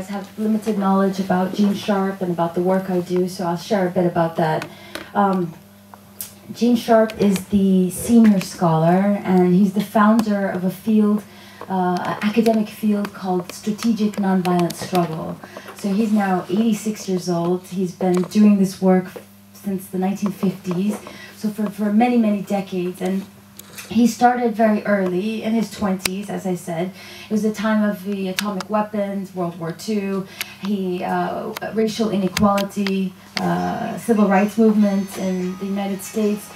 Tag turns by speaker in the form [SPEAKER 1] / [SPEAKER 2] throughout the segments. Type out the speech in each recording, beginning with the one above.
[SPEAKER 1] guys have limited knowledge about Gene Sharp and about the work I do, so I'll share a bit about that. Gene Sharp is the senior scholar, and he's the founder of a field, academic field called strategic nonviolent struggle. So he's now 86 years old. He's been doing this work since the 1950s, so for many, many decades. And he started very early, in his 20s, as I said. It was the time of the atomic weapons, World War II, racial inequality, civil rights movement in the United States.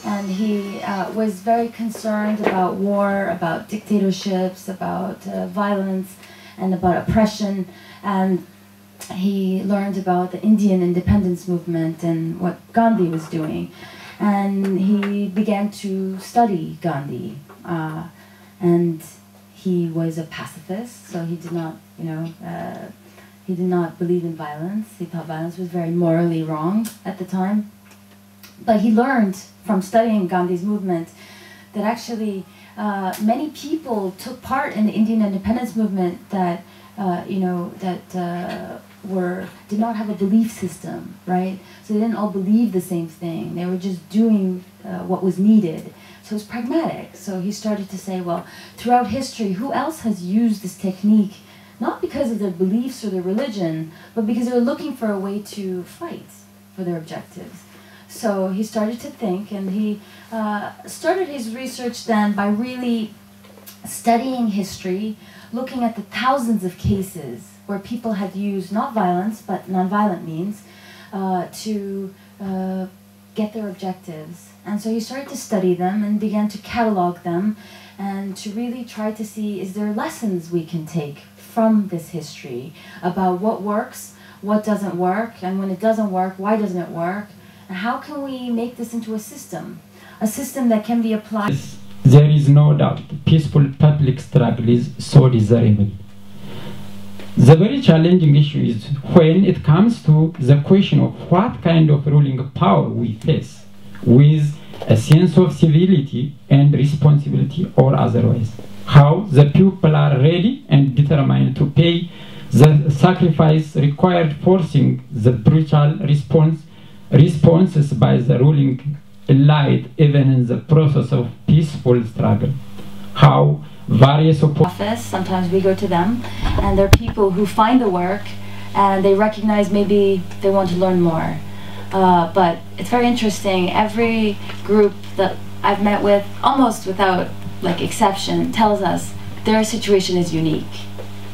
[SPEAKER 1] And he was very concerned about war, about dictatorships, about violence, and about oppression. And he learned about the Indian independence movement and what Gandhi was doing. And he began to study Gandhi. And he was a pacifist, so he did not, he did not believe in violence. He thought violence was very morally wrong at the time. But he learned from studying Gandhi's movement that actually many people took part in the Indian independence movement that, did not have a belief system, right? So they didn't all believe the same thing. They were just doing what was needed. So it was pragmatic. So he started to say, well, throughout history, who else has used this technique, not because of their beliefs or their religion, but because they were looking for a way to fight for their objectives. So he started to think, and he started his research then by really studying history, looking at the thousands of cases where people had used not violence, but nonviolent means to get their objectives. And so he started to study them and began to catalog them and to really try to see, is there lessons we can take from this history about what works, what doesn't work, and when it doesn't work, why doesn't it work? And how can we make this into a system that can be applied?
[SPEAKER 2] There is no doubt peaceful public struggle is so desirable. The very challenging issue is when it comes to the question of what kind of ruling power we face, with a sense of civility and responsibility or otherwise. How the people are ready and determined to pay the sacrifice required, forcing the brutal responses by the ruling elite even in the process of peaceful struggle. How various
[SPEAKER 1] office, sometimes we go to them, and there are people who find the work and they recognize maybe they want to learn more. But it's very interesting. Every group that I've met with, almost without exception, tells us their situation is unique.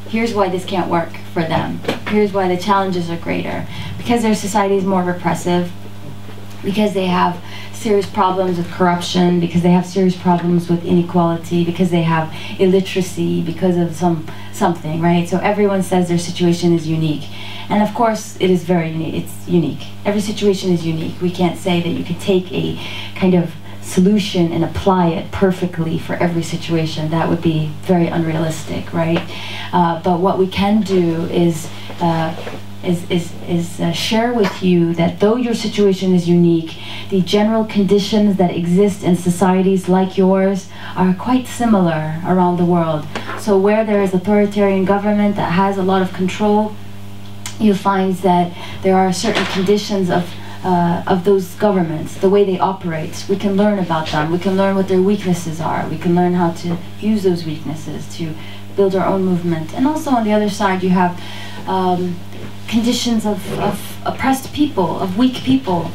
[SPEAKER 1] Here's why this can't work for them. Here's why the challenges are greater. Because their society is more repressive, because they have serious problems with corruption, because they have serious problems with inequality, because they have illiteracy, because of something, right? So everyone says their situation is unique. And of course, it is very unique. It's unique. Every situation is unique. We can't say that you could take a kind of solution and apply it perfectly for every situation. That would be very unrealistic, right? But what we can do is share with you that though your situation is unique, the general conditions that exist in societies like yours are quite similar around the world. So where there is authoritarian government that has a lot of control, you find that there are certain conditions of those governments, the way they operate. We can learn about them. We can learn what their weaknesses are. We can learn how to use those weaknesses to build our own movement. And also on the other side, you have conditions of oppressed people, of weak people.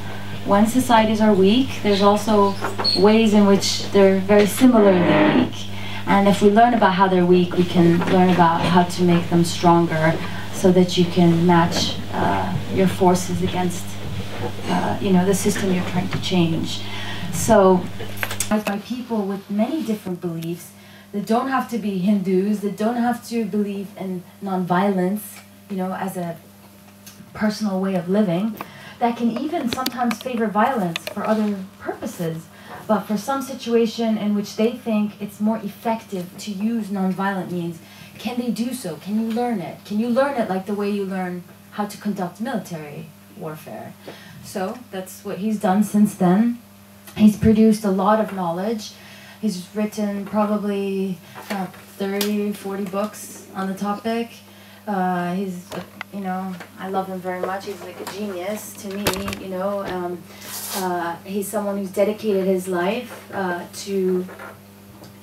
[SPEAKER 1] When societies are weak, there's also ways in which they're very similarly weak. And if we learn about how they're weak, we can learn about how to make them stronger so that you can match your forces against the system you're trying to change. So, by people with many different beliefs that don't have to be Hindus, that don't have to believe in nonviolence, as a personal way of living, that can even sometimes favor violence for other purposes, but for some situation in which they think it's more effective to use nonviolent means, can they do so? Can you learn it? Can you learn it like the way you learn how to conduct military warfare? So that's what he's done since then. He's produced a lot of knowledge. He's written probably 30, 40 books on the topic. He's, you know, I love him very much. He's like a genius to me, you know. He's someone who's dedicated his life to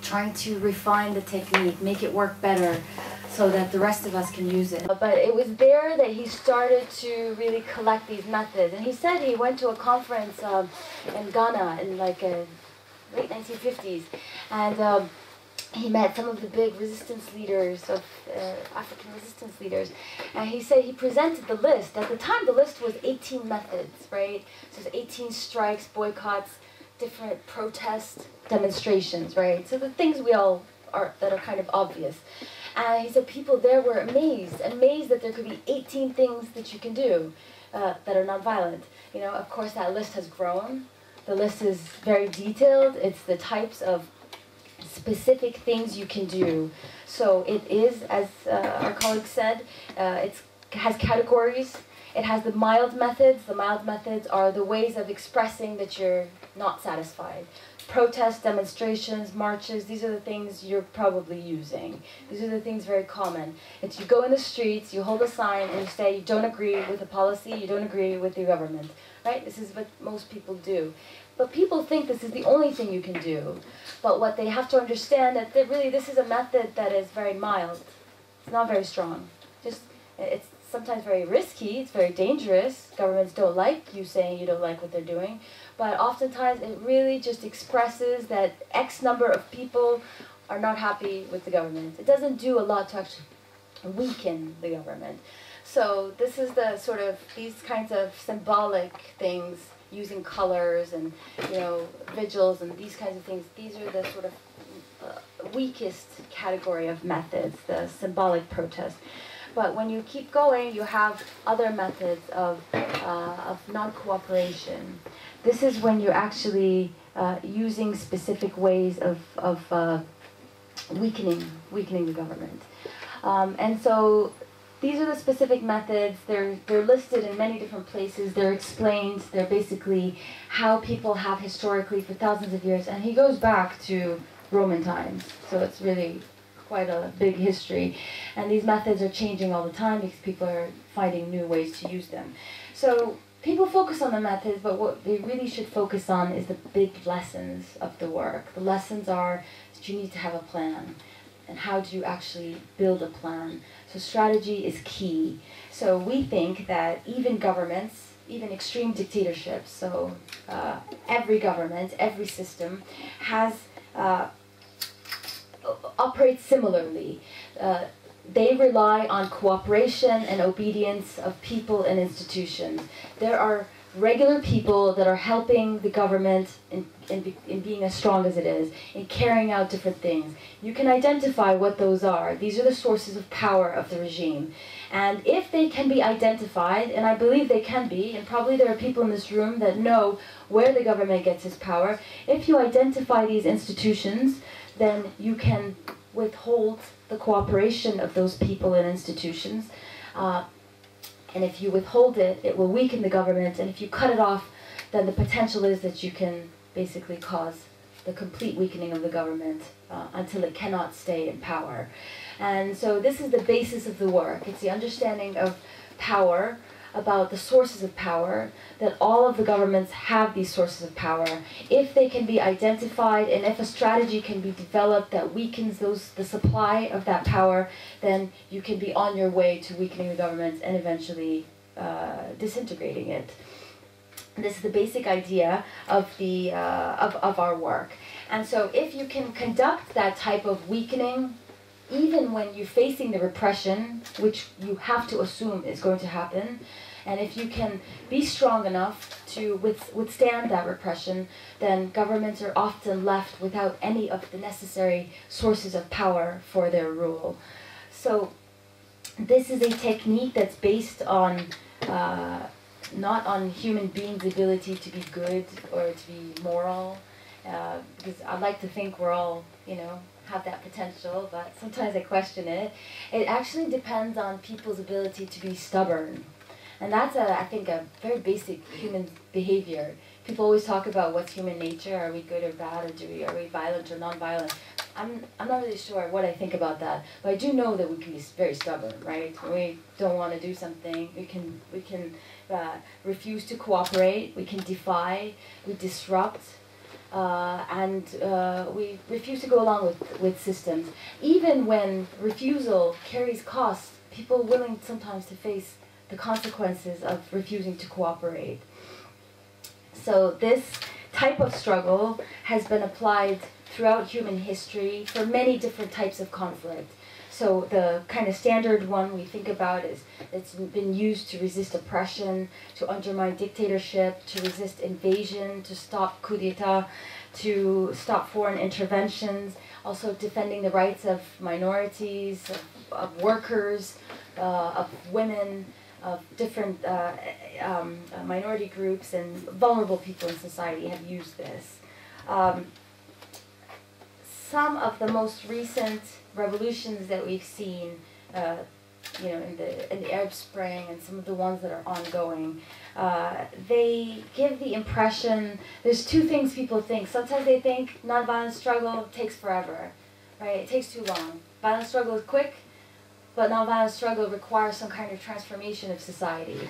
[SPEAKER 1] trying to refine the technique, make it work better, so that the rest of us can use it. But it was there that he started to really collect these methods. And he said he went to a conference in Ghana in like late 1950s, and he met some of the big resistance leaders of African resistance leaders, and he said he presented the list. At the time, the list was 18 methods, right? So it's 18 strikes, boycotts, different protest demonstrations, right? So the things we all are that are kind of obvious. And he said people there were amazed that there could be 18 things that you can do that are nonviolent. You know, of course, that list has grown. The list is very detailed. It's the types of specific things you can do. So it is, as our colleague said, it has categories. It has the mild methods. The mild methods are the ways of expressing that you're not satisfied. Protests, demonstrations, marches, these are the things you're probably using. These are the things very common. It's you go in the streets, you hold a sign, and you say you don't agree with a policy, you don't agree with the government. Right? This is what most people do. But people think this is the only thing you can do. But what they have to understand that really this is a method that is very mild. It's not very strong. It's sometimes very risky, it's very dangerous. Governments don't like you saying you don't like what they're doing. But oftentimes it really just expresses that X number of people are not happy with the government. It doesn't do a lot to actually weaken the government. So this is the sort of, these kinds of symbolic things, using colors and, you know, vigils and these kinds of things, these are the sort of weakest category of methods, the symbolic protest. But when you keep going, you have other methods of non-cooperation. This is when you're actually using specific ways of weakening the government. And so these are the specific methods. They're listed in many different places. They're explained. They're basically how people have historically for thousands of years. And he goes back to Roman times. So it's really quite a big history. And these methods are changing all the time because people are finding new ways to use them. So people focus on the methods, but what they really should focus on is the big lessons of the work. The lessons are that you need to have a plan. And how do you actually build a plan? So strategy is key. So we think that even governments, even extreme dictatorships, so every government, every system has operates similarly. They rely on cooperation and obedience of people and institutions. There are regular people that are helping the government in being as strong as it is, in carrying out different things. You can identify what those are. These are the sources of power of the regime. And if they can be identified, and I believe they can be, and probably there are people in this room that know where the government gets its power, if you identify these institutions, then you can withhold the cooperation of those people and institutions. And if you withhold it, it will weaken the government. And if you cut it off, then the potential is that you can basically cause the complete weakening of the government until it cannot stay in power. And so this is the basis of the work. It's the understanding of power, about the sources of power, that all of the governments have these sources of power. If they can be identified and if a strategy can be developed that weakens the supply of that power, then you can be on your way to weakening the government and eventually disintegrating it. And this is the basic idea of the of our work. And so if you can conduct that type of weakening, even when you're facing the repression, which you have to assume is going to happen, and if you can be strong enough to withstand that repression, then governments are often left without any of the necessary sources of power for their rule. So this is a technique that's based on not on human beings' ability to be good or to be moral, because I like to think we're all, you know, have that potential, but sometimes I question it. It actually depends on people's ability to be stubborn. And that's, I think, a very basic human behavior. people always talk about what's human nature. Are we good or bad, or are we violent or non-violent? I'm not really sure what I think about that, but I do know that we can be very stubborn, right? When we don't want to do something, we can refuse to cooperate, we can defy, we disrupt, and we refuse to go along with systems. Even when refusal carries costs, people are willing sometimes to face the consequences of refusing to cooperate. So this type of struggle has been applied throughout human history for many different types of conflict. So the kind of standard one we think about is it's been used to resist oppression, to undermine dictatorship, to resist invasion, to stop coup d'etat, to stop foreign interventions, also defending the rights of minorities, of workers, of women, of different minority groups, and vulnerable people in society have used this. Some of the most recent revolutions that we've seen, in the Arab Spring and some of the ones that are ongoing, they give the impression, there's two things people think. Sometimes they think nonviolent struggle takes forever, right? It takes too long. Violent struggle is quick, but nonviolent struggle requires some kind of transformation of society.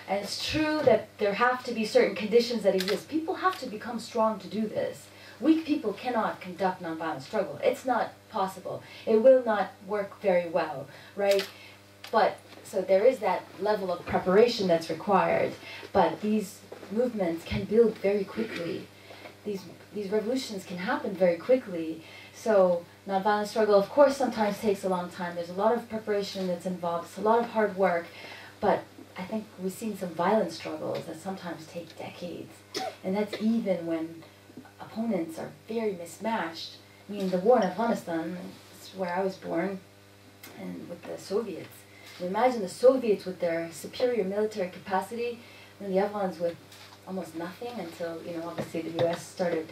[SPEAKER 1] And it's true that there have to be certain conditions that exist. People have to become strong to do this. Weak people cannot conduct nonviolent struggle. It's not possible. It will not work very well, right? But, so there is that level of preparation that's required. But these movements can build very quickly. These revolutions can happen very quickly. So nonviolent struggle, of course, sometimes takes a long time. There's a lot of preparation that's involved. It's a lot of hard work. But I think we've seen some violent struggles that sometimes take decades. And that's even when opponents are very mismatched. I mean, the war in Afghanistan, that's where I was born, and with the Soviets. Imagine the Soviets with their superior military capacity, and the Afghans with almost nothing until, obviously the US started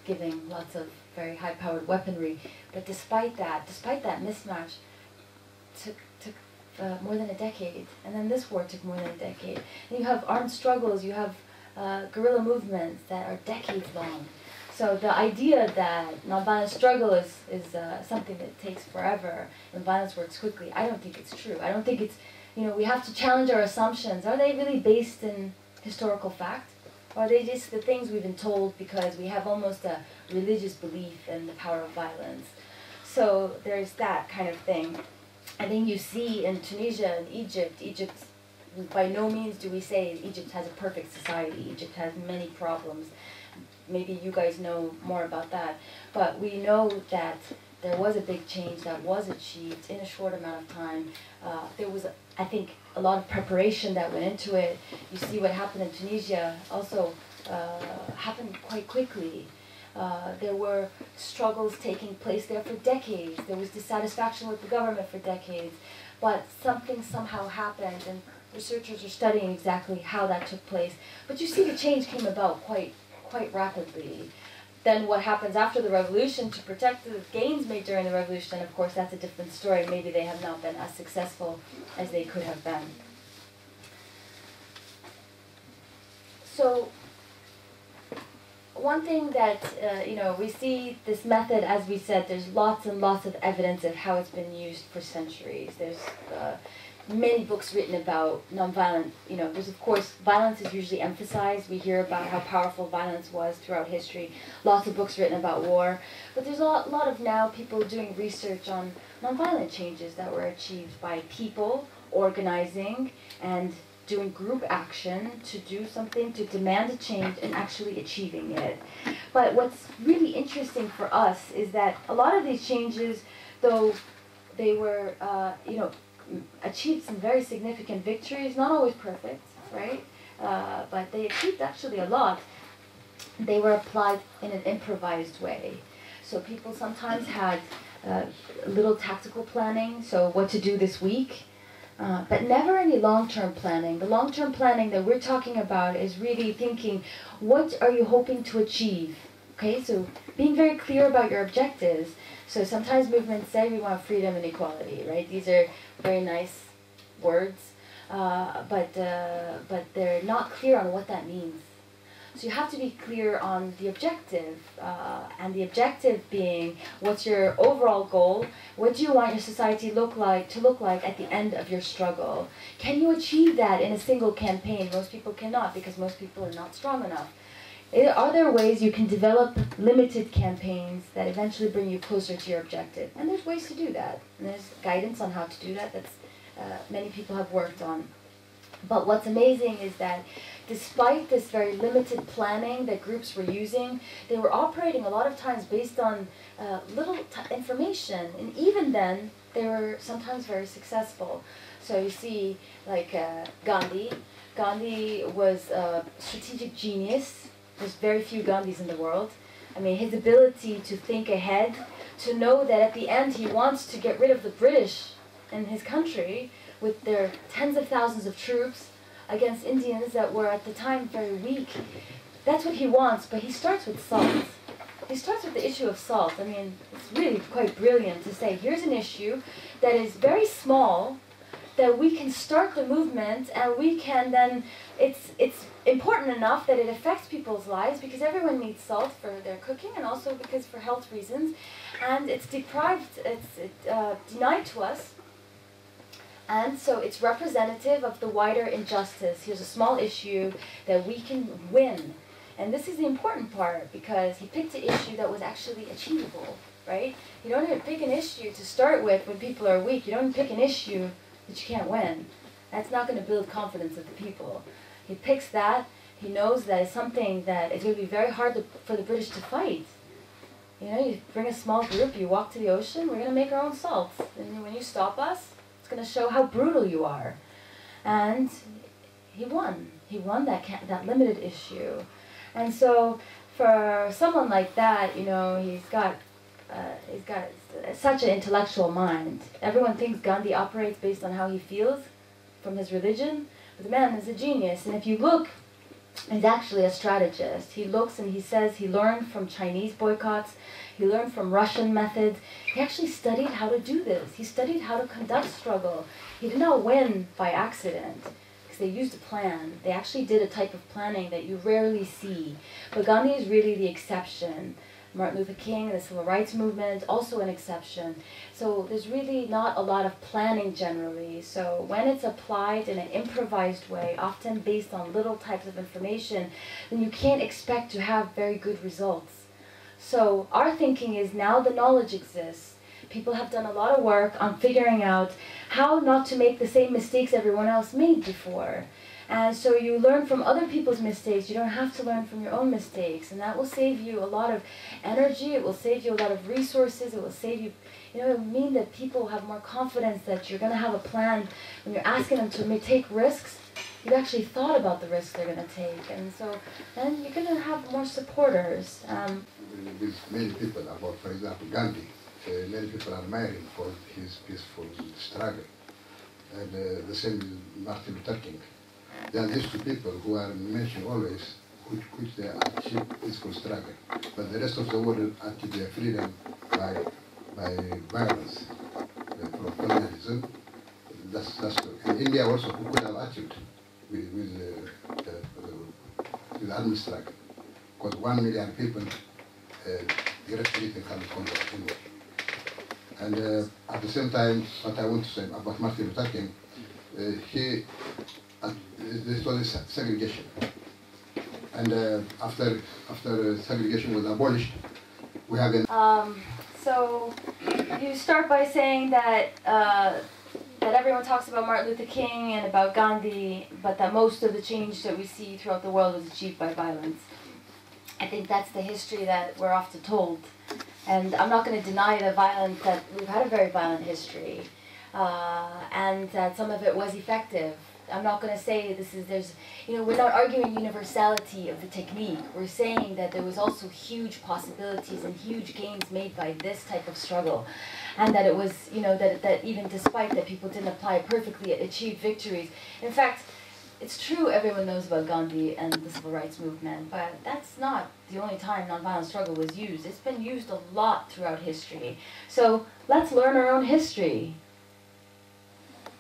[SPEAKER 1] giving lots of very high-powered weaponry. But despite that mismatch, took more than a decade. And then this war took more than a decade. And you have armed struggles, you have guerrilla movements that are decades long. So the idea that nonviolent struggle is something that takes forever and violence works quickly, I don't think it's true. I don't think it's, we have to challenge our assumptions. Are they really based in historical fact? Or are they just the things we've been told because we have almost a religious belief in the power of violence? So there's that kind of thing. I think you see in Tunisia and Egypt, by no means do we say Egypt has a perfect society. Egypt has many problems. Maybe you guys know more about that. But we know that there was a big change that was achieved in a short amount of time. There was, I think, a lot of preparation that went into it. You see what happened in Tunisia also happened quite quickly. There were struggles taking place there for decades. There was dissatisfaction with the government for decades. But something somehow happened, and researchers are studying exactly how that took place. But you see the change came about quite rapidly. Then what happens after the revolution to protect the gains made during the revolution, of course, that's a different story. Maybe they have not been as successful as they could have been. So one thing that, we see this method, as we said, there's lots and lots of evidence of how it's been used for centuries. There's many books written about nonviolent, there's of course, violence is usually emphasized. We hear about how powerful violence was throughout history. Lots of books written about war. But there's a lot of now people doing research on nonviolent changes that were achieved by people organizing and doing group action to do something, to demand a change and actually achieving it. But what's really interesting for us is that a lot of these changes, though they were, achieved some very significant victories, not always perfect, right? But they achieved actually a lot. They were applied in an improvised way. So people sometimes had little tactical planning, so what to do this week, but never any long-term planning. The long-term planning that we're talking about is really thinking, what are you hoping to achieve? Okay, so being very clear about your objectives. So sometimes movements say we want freedom and equality, right? These are very nice words, but they're not clear on what that means. So you have to be clear on the objective, and the objective being, what's your overall goal? What do you want your society to look like at the end of your struggle? Can you achieve that in a single campaign? Most people cannot, because most people are not strong enough. Are there ways you can develop limited campaigns that eventually bring you closer to your objective? And there's ways to do that. And there's guidance on how to do that that's many people have worked on. But what's amazing is that despite this very limited planning that groups were using, they were operating a lot of times based on little information. And even then, they were sometimes very successful. So you see, like Gandhi. Gandhi was a strategic genius. There's very few Gandhis in the world. I mean, his ability to think ahead, to know that at the end he wants to get rid of the British in his country with their tens of thousands of troops against Indians that were at the time very weak. That's what he wants, but he starts with salt. He starts with the issue of salt. I mean, it's really quite brilliant to say, here's an issue that is very small, that we can start the movement, and we can then, it's important enough that it affects people's lives, because everyone needs salt for their cooking, and also because for health reasons, and it's denied to us, and so it's representative of the wider injustice. Here's a small issue that we can win. And this is the important part, because he picked an issue that was actually achievable, right? You don't even pick an issue to start with when people are weak. You don't pick an issue that you can't win. That's not going to build confidence of the people. He picks that. He knows that it's something that is going to be very hard for the British to fight. You know, you bring a small group, you walk to the ocean, we're going to make our own salt. And when you stop us, it's going to show how brutal you are. And he won. He won that limited issue. And so for someone like that, you know, he's got such an intellectual mind. Everyone thinks Gandhi operates based on how he feels from his religion, but the man is a genius. And if you look, he's actually a strategist. He looks and he says he learned from Chinese boycotts, he learned from Russian methods. He actually studied how to do this. He studied how to conduct struggle. He did not win by accident, because they used a plan. They actually did a type of planning that you rarely see. But Gandhi is really the exception. Martin Luther King, the Civil Rights Movement, also an exception. So there's really not a lot of planning generally. So when it's applied in an improvised way, often based on little types of information, then you can't expect to have very good results. So our thinking is, now the knowledge exists. People have done a lot of work on figuring out how not to make the same mistakes everyone else made before. And so you learn from other people's mistakes. You don't have to learn from your own mistakes. And that will save you a lot of energy. It will save you a lot of resources. It will save you, it will mean that people have more confidence that you're going to have a plan. When you're asking them to take risks, you've actually thought about the risks they're going to take. And so then you're going to have more supporters.
[SPEAKER 3] With many people about, for example, Gandhi, many people are admiring for his peaceful struggle. And the same with Martin Luther King. There are these two people who are mentioned always, which they achieve peaceful struggle. But the rest of the world achieve their freedom by violence, from colonialism. That's true. And India also, who could have achieved with the army struggle. Because 1 million people, the rest everything cannot control anyway. And at the same time, what I want to say about Martin Luther King, this was segregation, and after segregation was abolished, we have an.
[SPEAKER 1] So you start by saying that that everyone talks about Martin Luther King and about Gandhi, but that most of the change that we see throughout the world was achieved by violence. I think that's the history that we're often told, and I'm not going to deny that we've had a very violent history, and that some of it was effective. I'm not going to say we're not arguing universality of the technique. We're saying that there was also huge possibilities and huge gains made by this type of struggle. And that it was, that even despite that people didn't apply it perfectly, it achieved victories. In fact, it's true everyone knows about Gandhi and the Civil Rights Movement, but that's not the only time nonviolent struggle was used. It's been used a lot throughout history. So let's learn our own history.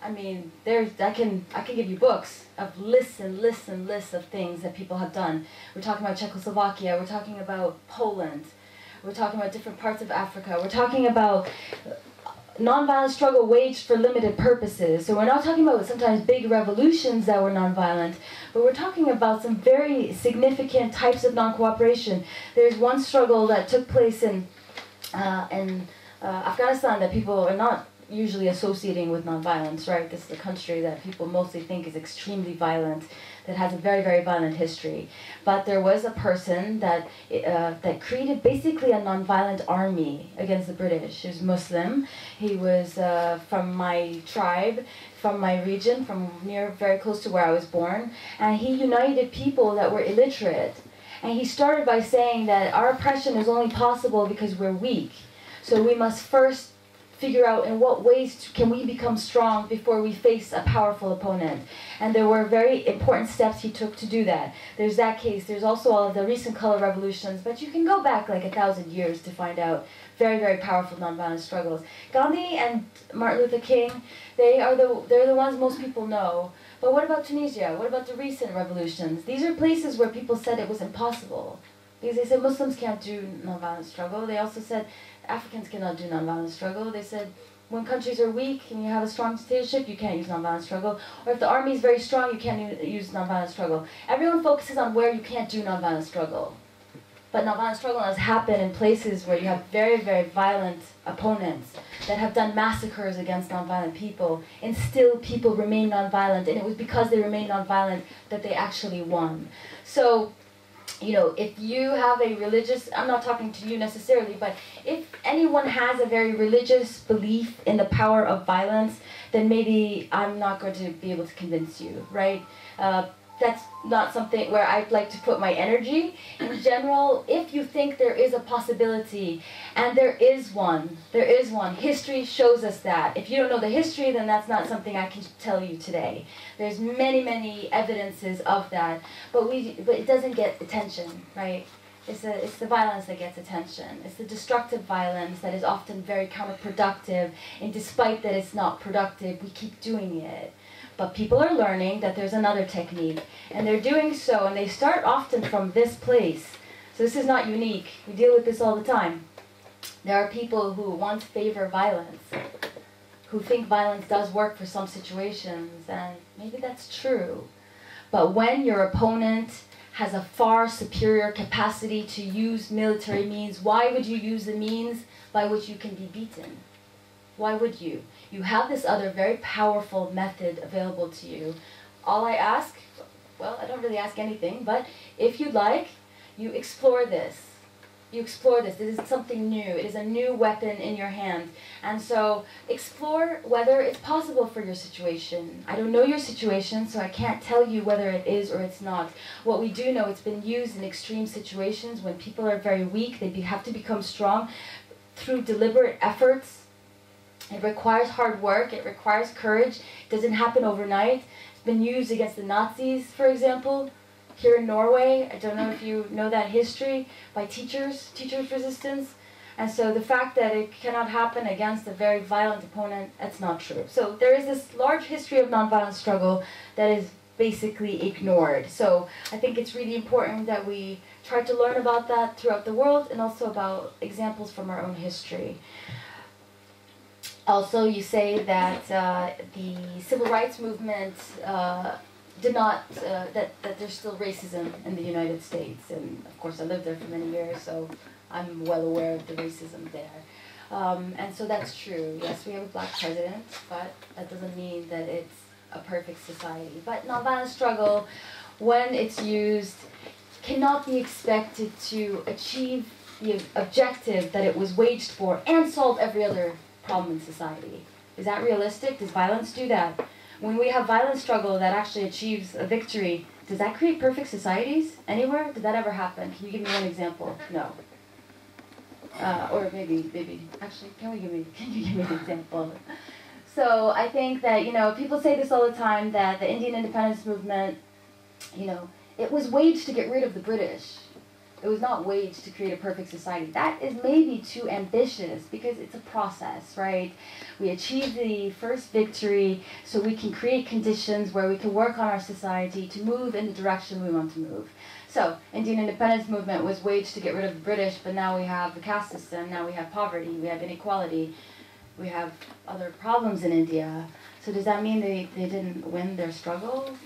[SPEAKER 1] I mean, I can give you books of lists and lists and lists of things that people have done. We're talking about Czechoslovakia, we're talking about Poland, we're talking about different parts of Africa, we're talking about nonviolent struggle waged for limited purposes. So we're not talking about sometimes big revolutions that were nonviolent, but we're talking about some very significant types of non-cooperation. There's one struggle that took place in Afghanistan that people are not usually associating with nonviolence, right? This is a country that people mostly think is extremely violent, that has a very, very violent history. But there was a person that that created basically a nonviolent army against the British. He was Muslim. He was from my tribe, from my region, from very close to where I was born. And he united people that were illiterate. And he started by saying that our oppression is only possible because we're weak. So we must first figure out in what ways can we become strong before we face a powerful opponent. And there were very important steps he took to do that. There's that case. There's also all of the recent color revolutions, but you can go back like 1,000 years to find out very, very powerful nonviolent struggles. Gandhi and Martin Luther King, they're the ones most people know. But what about Tunisia? What about the recent revolutions? These are places where people said it was impossible. Because they said Muslims can't do nonviolent struggle. They also said Africans cannot do nonviolent struggle. They said when countries are weak and you have a strong dictatorship, you can't use nonviolent struggle. Or if the army is very strong, you can't use nonviolent struggle. Everyone focuses on where you can't do nonviolent struggle. But nonviolent struggle has happened in places where you have very, very violent opponents that have done massacres against nonviolent people, and still people remain nonviolent, and it was because they remained nonviolent that they actually won. So, you know, if you have a religious, I'm not talking to you necessarily, but if anyone has a very religious belief in the power of violence, then maybe I'm not going to be able to convince you, right? That's not something where I'd like to put my energy. In general, if you think there is a possibility, and there is one, history shows us that. If you don't know the history, then that's not something I can tell you today. There's many, many evidences of that, but it doesn't get attention, right? It's the violence that gets attention. It's the destructive violence that is often very counterproductive, and despite that it's not productive, we keep doing it. But people are learning that there's another technique, and they're doing so, and they start often from this place. So this is not unique. We deal with this all the time. There are people who once favor violence, who think violence does work for some situations, and maybe that's true. But when your opponent has a far superior capacity to use military means, why would you use the means by which you can be beaten? Why would you? You have this other very powerful method available to you. All I ask, well, I don't really ask anything, but if you'd like, you explore this. You explore this. This is something new. It is a new weapon in your hand. And so explore whether it's possible for your situation. I don't know your situation, so I can't tell you whether it is or it's not. What we do know, it's been used in extreme situations when people are very weak. They have to become strong through deliberate efforts. It requires hard work. It requires courage. It doesn't happen overnight. It's been used against the Nazis, for example. Here in Norway, I don't know if you know that history, by teachers resistance. And so the fact that it cannot happen against a very violent opponent, that's not true. So there is this large history of nonviolent struggle that is basically ignored. So I think it's really important that we try to learn about that throughout the world, and also about examples from our own history. Also, you say that the civil rights movement did not, that there's still racism in the United States. And of course I lived there for many years, so I'm well aware of the racism there. And so that's true. Yes, we have a black president, but that doesn't mean that it's a perfect society. But nonviolent struggle, when it's used, cannot be expected to achieve the objective that it was waged for and solve every other problem in society. Is that realistic? Does violence do that? When we have violent struggle that actually achieves a victory, does that create perfect societies anywhere? Did that ever happen? Can you give me one example? No. Or maybe, actually, can you give me an example? So I think that, you know, people say this all the time, that the Indian independence movement, you know, it was waged to get rid of the British. It was not waged to create a perfect society. That is maybe too ambitious because it's a process, right? We achieve the first victory so we can create conditions where we can work on our society to move in the direction we want to move. So, Indian independence movement was waged to get rid of the British, but now we have the caste system, now we have poverty, we have inequality, we have other problems in India. So does that mean they didn't win their struggle?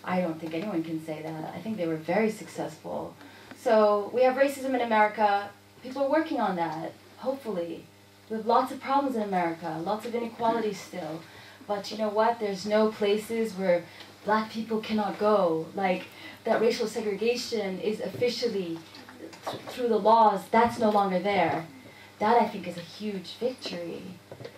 [SPEAKER 1] I don't think anyone can say that. I think they were very successful. So we have racism in America. People are working on that, hopefully. We have lots of problems in America, lots of inequality still. But you know what? There's no places where black people cannot go. Like, that racial segregation is officially, through the laws, that's no longer there. That, I think, is a huge victory.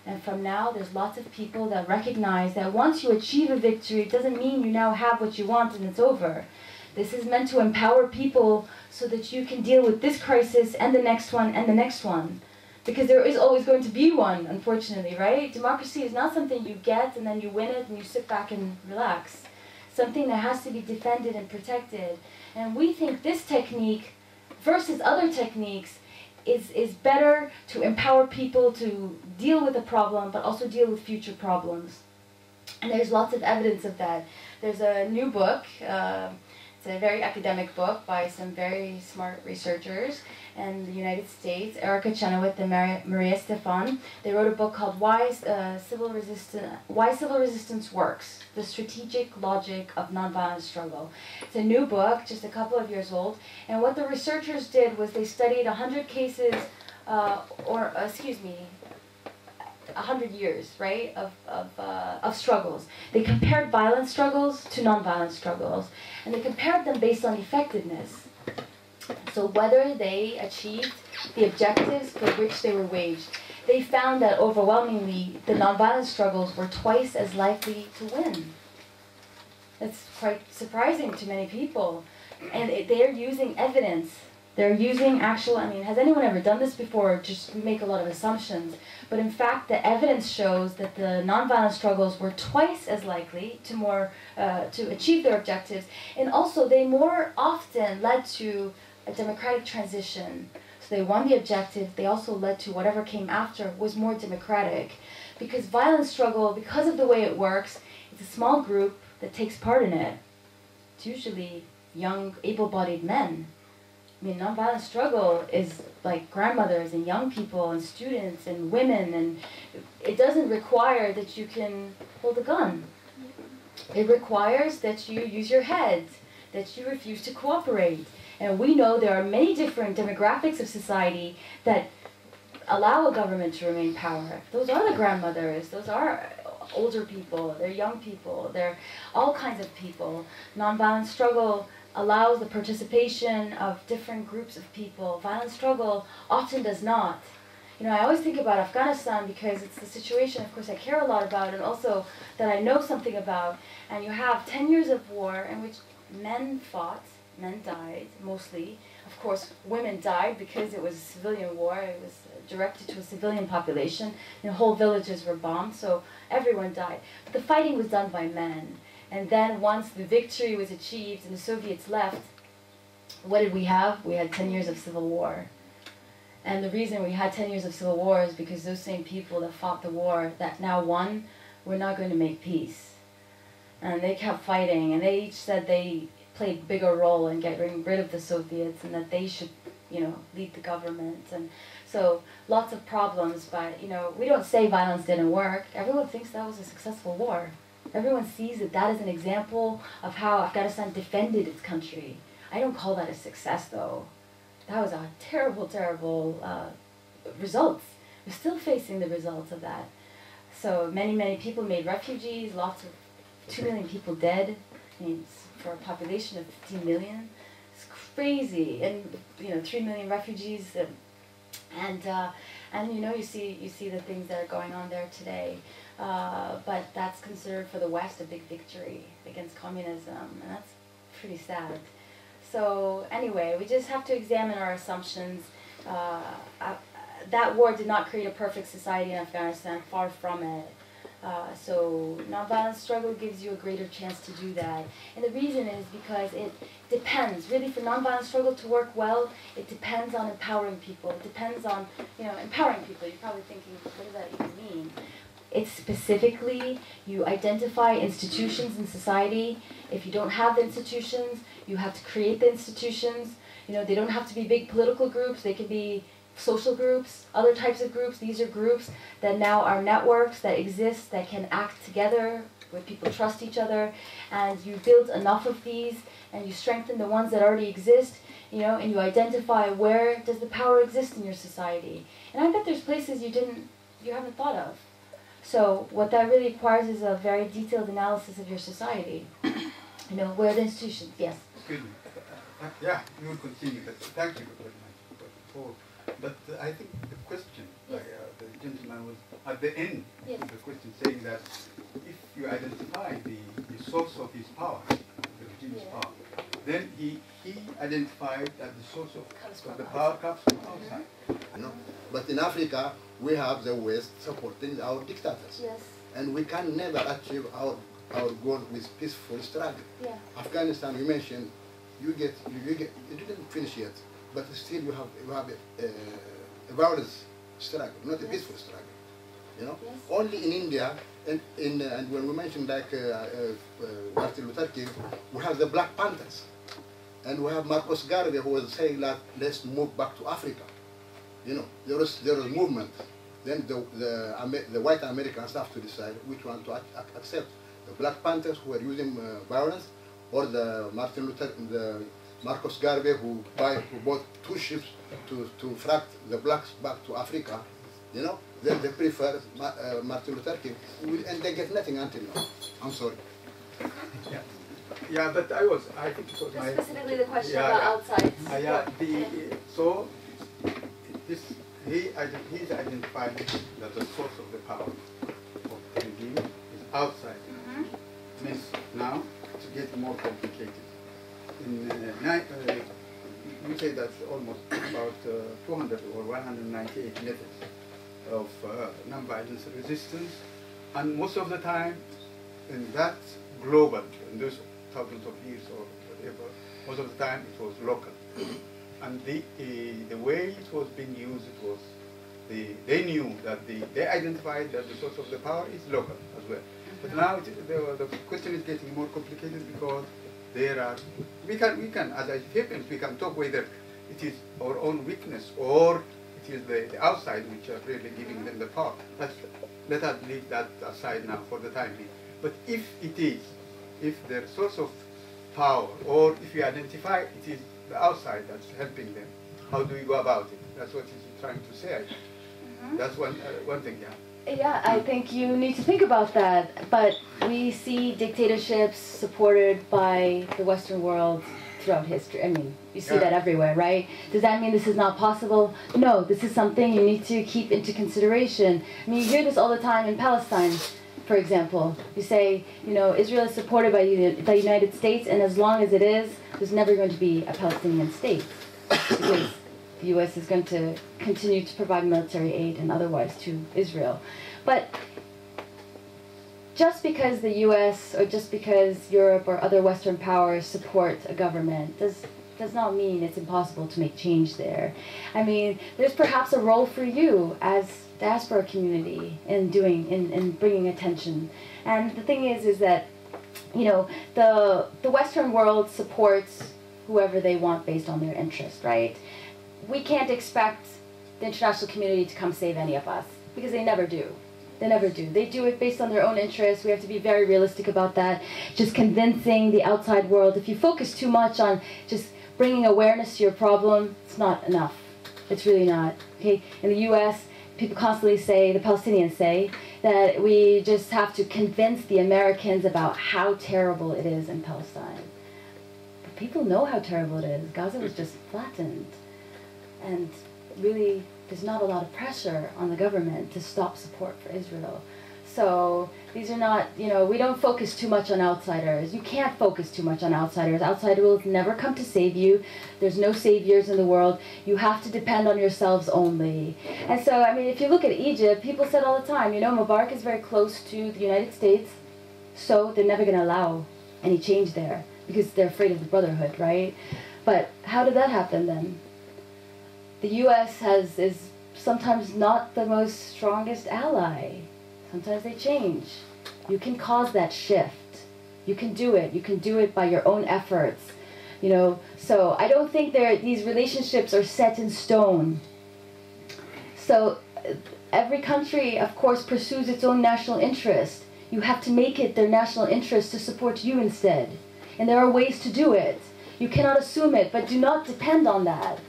[SPEAKER 1] And from now, there's lots of people that recognize that once you achieve a victory, it doesn't mean you now have what you want and it's over. This is meant to empower people so that you can deal with this crisis and the next one and the next one. Because there is always going to be one, unfortunately, right? Democracy is not something you get and then you win it and you sit back and relax. Something that has to be defended and protected. And we think this technique versus other techniques is better to empower people to deal with a problem, but also deal with future problems. And there's lots of evidence of that. There's a new book, it's a very academic book by some very smart researchers in the United States, Erica Chenoweth and Maria Stefan. They wrote a book called Why Civil Resistance Works, The Strategic Logic of Nonviolent Struggle. It's a new book, just a couple of years old, and what the researchers did was they studied 100 cases, 100 years, right, of struggles. They compared violent struggles to nonviolent struggles, and they compared them based on effectiveness. So whether they achieved the objectives for which they were waged. They found that overwhelmingly the nonviolent struggles were twice as likely to win. That's quite surprising to many people. And they're using evidence. They're using actual, has anyone ever done this before? Just make a lot of assumptions. But in fact, the evidence shows that the nonviolent struggles were twice as likely to achieve their objectives. And also, they more often led to a democratic transition. So they won the objective. They also led to whatever came after was more democratic. Because violent struggle, because of the way it works, it's a small group that takes part in it. It's usually young, able-bodied men. Nonviolent struggle is like grandmothers and young people and students and women, and it doesn't require that you can hold a gun. It requires that you use your head, that you refuse to cooperate. And we know there are many different demographics of society that allow a government to remain in power. Those are the grandmothers, those are older people, they're young people, they're all kinds of people. Nonviolent struggle allows the participation of different groups of people. Violent struggle often does not. I always think about Afghanistan because it's the situation, of course, I care a lot about and also that I know something about. And you have 10 years of war in which men fought, men died, mostly. Of course, women died because it was a civilian war. It was directed to a civilian population. Whole villages were bombed, so everyone died. But the fighting was done by men. And then once the victory was achieved and the Soviets left, what did we have? We had 10 years of civil war. And the reason we had 10 years of civil war is because those same people that fought the war, that now won, were not going to make peace. And they kept fighting, and they each said they played a bigger role in getting rid of the Soviets and that they should, lead the government. And so lots of problems, but, we don't say violence didn't work. Everyone thinks that was a successful war. Everyone sees that is an example of how Afghanistan defended its country. I don't call that a success, though. That was a terrible, terrible results. We're still facing the results of that. So many, many people made refugees, 2 million people dead. For a population of 15 million, it's crazy. And 3 million refugees, and you see the things that are going on there today. But that's considered for the West a big victory against communism, and that's pretty sad. So anyway, we just have to examine our assumptions. That war did not create a perfect society in Afghanistan, far from it. So nonviolent struggle gives you a greater chance to do that. And the reason is because it depends. Really, for nonviolent struggle to work well, it depends on empowering people. It depends on, empowering people. You're probably thinking, what does that even mean? It's specifically, you identify institutions in society. If you don't have the institutions, you have to create the institutions. They don't have to be big political groups. They can be social groups, other types of groups. These are groups that now are networks that exist, that can act together, where people trust each other, and you build enough of these, and you strengthen the ones that already exist, and you identify where does the power exist in your society. And I bet there's places you haven't thought of. So what that really requires is a very detailed analysis of your society. Where the institutions, yes.
[SPEAKER 4] Excuse me. Yeah, you will continue, but thank you very much for. But I think the question,
[SPEAKER 1] yes.
[SPEAKER 4] The gentleman was at the end
[SPEAKER 1] yes.
[SPEAKER 4] of the question saying that if you identify the source of his power, the regime's power, then he identified that the source of the power comes from outside.
[SPEAKER 3] But in Africa, we have the West supporting our dictators.
[SPEAKER 1] Yes.
[SPEAKER 3] And we can never achieve our goal with peaceful struggle.
[SPEAKER 1] Yeah.
[SPEAKER 3] Afghanistan, you mentioned, you didn't finish yet. But still you have a violent struggle, not a peaceful struggle. Yes. Only in India, and when we mentioned Martin Luther King, we have the Black Panthers. And we have Marcos Garvey who was saying that let's move back to Africa. There was movement. Then the white Americans have to decide which one to accept. The Black Panthers who were using violence, or the Marcos Garvey who bought 2 ships to fract the blacks back to Africa, then they prefer Martin Luther King, and they get nothing until now. I'm sorry.
[SPEAKER 4] Yeah, but I think it was
[SPEAKER 1] specifically the question about outside support.
[SPEAKER 4] He's identifying that the source of the power of the regime is outside. Means now to get more complicated. We say that's almost about 200 or 198 methods of non-violence resistance, and most of the time, in that global, in those thousands of years or whatever, most of the time it was local. And the way it was being used, it was they knew that they identified that the source of the power is local as well. But now the question is getting more complicated because we can as Ethiopians we can talk whether it is our own weakness or it is the outside which are really giving them the power. Let us leave that aside now for the time being. But if their source of power, or if you identify it is the outside that's helping them, how do we go about it? That's what he's trying to say. That's one thing, yeah.
[SPEAKER 1] Yeah, I think you need to think about that. But we see dictatorships supported by the Western world throughout history. I mean, you see that everywhere, right? Does that mean this is not possible? No, this is something you need to keep into consideration. I mean, you hear this all the time in Palestine, for example. You say, Israel is supported by the United States, and as long as it is, there's never going to be a Palestinian state. Because the U.S. is going to continue to provide military aid and otherwise to Israel. But just because the U.S. or just because Europe or other Western powers support a government does not mean it's impossible to make change there. I mean, there's perhaps a role for you as diaspora community in bringing attention. And the thing is that, the Western world supports whoever they want based on their interest, right? We can't expect the international community to come save any of us, because they never do. They never do. They do it based on their own interests. We have to be very realistic about that. Just convincing the outside world. If you focus too much on just bringing awareness to your problem, it's not enough. It's really not. Okay? In the U.S., people constantly say, the Palestinians say, that we just have to convince the Americans about how terrible it is in Palestine. But people know how terrible it is. Gaza was just flattened. And really, there's not a lot of pressure on the government to stop support for Israel. So these are not, you know, we don't focus too much on outsiders. You can't focus too much on outsiders. Outsiders will never come to save you. There's no saviors in the world. You have to depend on yourselves only. And so, I mean, if you look at Egypt, people said all the time, you know, Mubarak is very close to the United States, so they're never going to allow any change there because they're afraid of the Brotherhood, right? But how did that happen then? The U.S. is sometimes not the most strongest ally. Sometimes they change. You can cause that shift. You can do it. You can do it by your own efforts. You know, so I don't think these relationships are set in stone. So every country, of course, pursues its own national interest. You have to make it their national interest to support you instead. And there are ways to do it. You cannot assume it, but do not depend on that.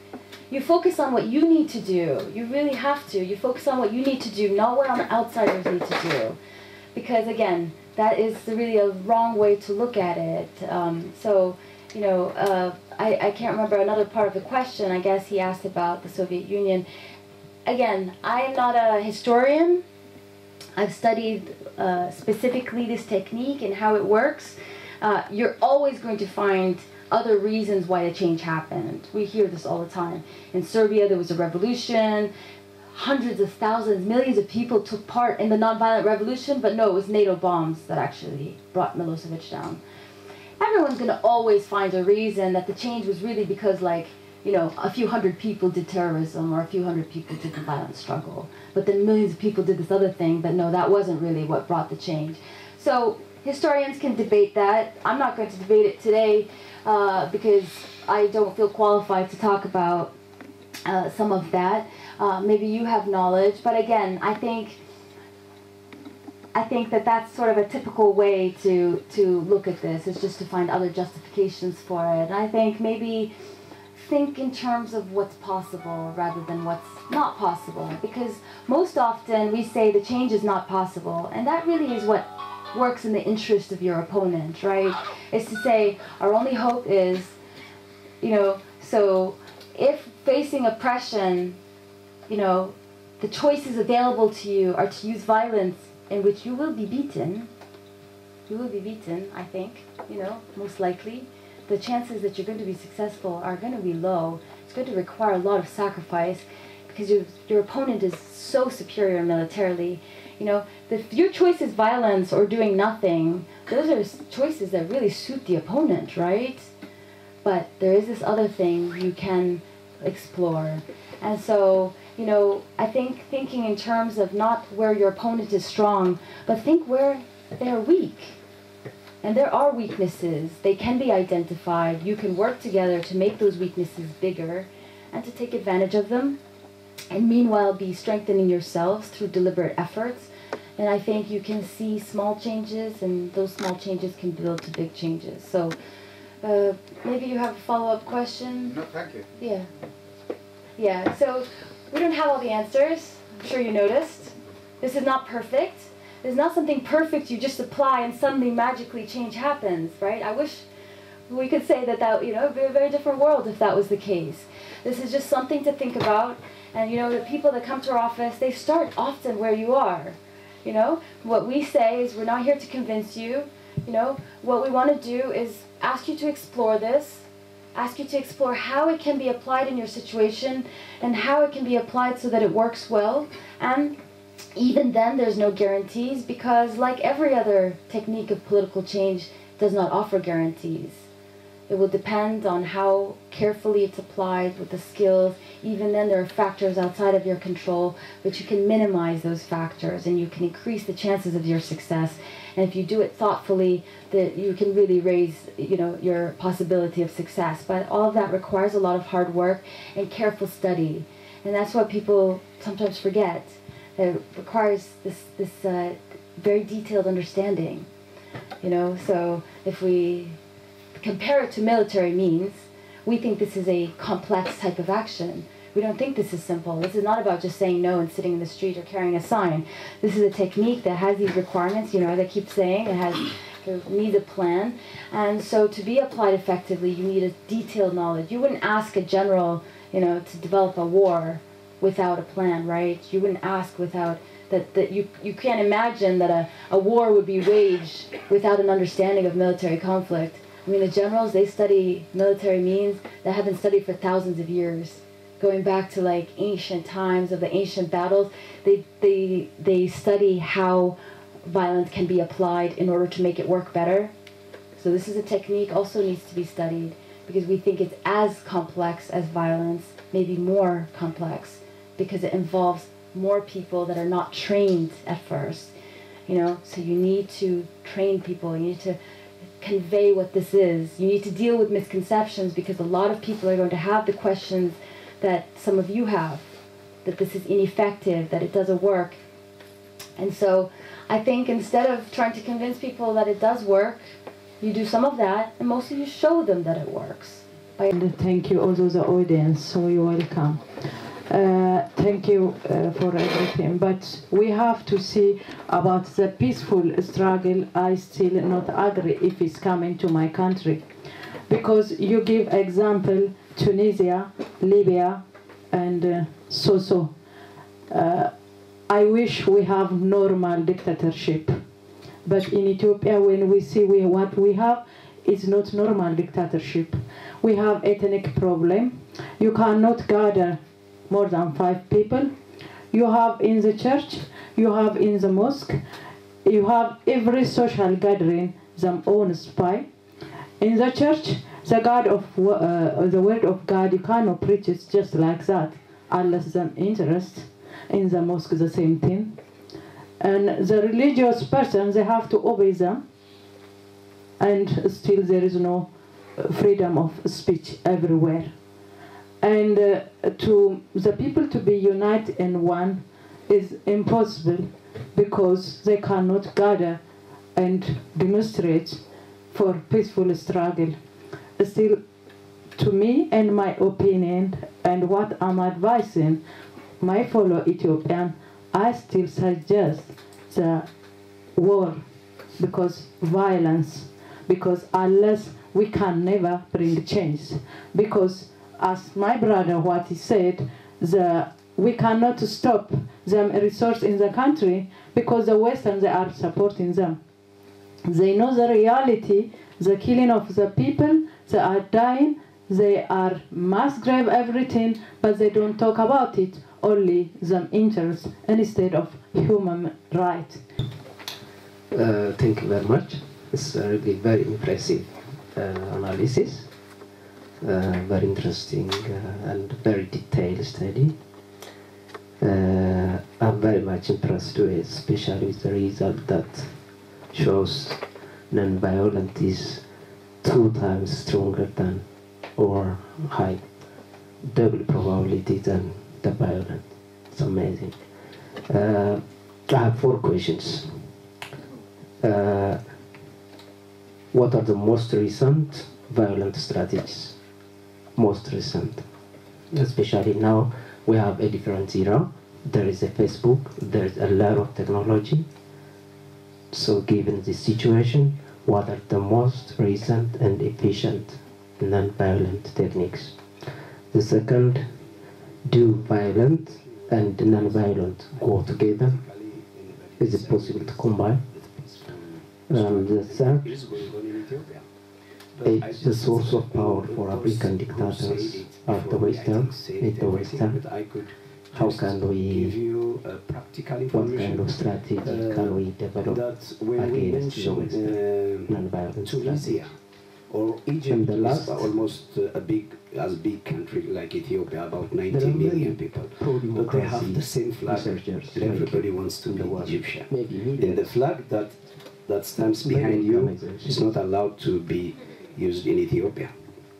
[SPEAKER 1] You focus on what you need to do. You really have to. You focus on what you need to do, not what outsiders need to do. Because again, that is really a wrong way to look at it. So, you know, I can't remember another part of the question. I guess he asked about the Soviet Union. Again, I am not a historian. I've studied specifically this technique and how it works. You're always going to find other reasons why a change happened. We hear this all the time. In Serbia, there was a revolution. Hundreds of thousands, millions of people took part in the nonviolent revolution, but no, it was NATO bombs that actually brought Milosevic down. Everyone's going to always find a reason that the change was really because, like, you know, a few hundred people did terrorism or a few hundred people did the violent struggle. But then millions of people did this other thing, but no, that wasn't really what brought the change. So historians can debate that. I'm not going to debate it today because I don't feel qualified to talk about some of that. Maybe you have knowledge, but again, I think that that's sort of a typical way to look at this, is just to find other justifications for it. And I think maybe think in terms of what's possible rather than what's not possible, because most often we say the change is not possible, and that really is what works in the interest of your opponent, right? Is to say our only hope is, you know, so if facing oppression, you know, the choices available to you are to use violence in which you will be beaten. You will be beaten, I think, you know, most likely. The chances that you're going to be successful are going to be low. It's going to require a lot of sacrifice because your opponent is so superior militarily. You know, if your choice is violence or doing nothing, those are choices that really suit the opponent, right? But there is this other thing you can explore. And so, you know, I think thinking in terms of not where your opponent is strong, but think where they're weak. And there are weaknesses. They can be identified. You can work together to make those weaknesses bigger and to take advantage of them. And meanwhile, be strengthening yourselves through deliberate efforts. And I think you can see small changes, and those small changes can build to big changes. So maybe you have a follow-up question?
[SPEAKER 4] No, thank you.
[SPEAKER 1] Yeah. Yeah, so we don't have all the answers. I'm sure you noticed. This is not perfect. There's not something perfect you just apply and suddenly magically change happens, right? I wish we could say that, you know, it would be a very different world if that was the case. This is just something to think about. And, you know, the people that come to our office, they start often where you are. You know, what we say is we're not here to convince you. You know, what we want to do is ask you to explore this, ask you to explore how it can be applied in your situation and how it can be applied so that it works well. And even then, there's no guarantees because, like every other technique of political change, it does not offer guarantees. It will depend on how carefully it's applied with the skills. Even then, there are factors outside of your control, but you can minimize those factors and you can increase the chances of your success. And if you do it thoughtfully, that you can really raise, you know, your possibility of success. But all of that requires a lot of hard work and careful study. And that's what people sometimes forget. It requires this very detailed understanding. You know, so if we compare it to military means, we think this is a complex type of action. We don't think this is simple. This is not about just saying no and sitting in the street or carrying a sign. This is a technique that has these requirements, you know, as I keep saying, it needs a plan. And so to be applied effectively, you need a detailed knowledge. You wouldn't ask a general, you know, to develop a war without a plan, right? You wouldn't ask without that you can't imagine that a war would be waged without an understanding of military conflict. I mean, the generals, they study military means that have been studied for thousands of years. Going back to like ancient times of the ancient battles, they study how violence can be applied in order to make it work better. So this is a technique also needs to be studied, because we think it's as complex as violence, maybe more complex, because it involves more people that are not trained at first. You know, so you need to train people, you need to convey what this is. You need to deal with misconceptions, because a lot of people are going to have the questions that some of you have, that this is ineffective, that it doesn't work. And so I think instead of trying to convince people that it does work, you do some of that, and mostly you show them that it works.
[SPEAKER 5] And thank you also the audience, so you're welcome. Thank you for everything, but we have to see about the peaceful struggle. I still not agree if it's coming to my country, because you give example Tunisia, Libya, and so. I wish we have normal dictatorship, but in Ethiopia, when we see what we have, it's not normal dictatorship. We have ethnic problem. You cannot gather more than 5 people. You have in the church, you have in the mosque, you have every social gathering their own spy. In the church, the word of God, you cannot preach it just like that, unless them interest. In the mosque, the same thing. And the religious person, they have to obey them, and still there is no freedom of speech everywhere. And to the people to be united in one is impossible, because they cannot gather and demonstrate for peaceful struggle. Still, to me and my opinion and what I'm advising my fellow Ethiopian, I still suggest the war, because violence, because unless we can never bring change. Because as my brother what he said, we cannot stop them resource in the country, because the Western, they are supporting them. They know the reality, the killing of the people, they are dying, they are mass grave everything, but they don't talk about it, only them interest instead of human right.
[SPEAKER 6] Thank you very much. It's really very impressive analysis, very interesting and very detailed study. I'm very much impressed with, especially with the result that shows non-violent is 2 times stronger than, or high, double probability than the violent. It's amazing. I have 4 questions. What are the most recent violent strategies? Most recent. Especially now, we have a different era. There is a Facebook, there is a lot of technology. So given this situation, what are the most recent and efficient non-violent techniques? The second, do violent and non-violent go together? Is it possible to combine? And the third, it's the source of power for African dictators are the Western, in the Western. How can we, what kind of strategy can we develop against the Western non-violent strategy?
[SPEAKER 7] Or Egypt is almost a big country like Ethiopia, about 90 million people. But they have the same flag, and everybody wants to be Egyptian. And the flag that stands behind you is not allowed to be used in Ethiopia.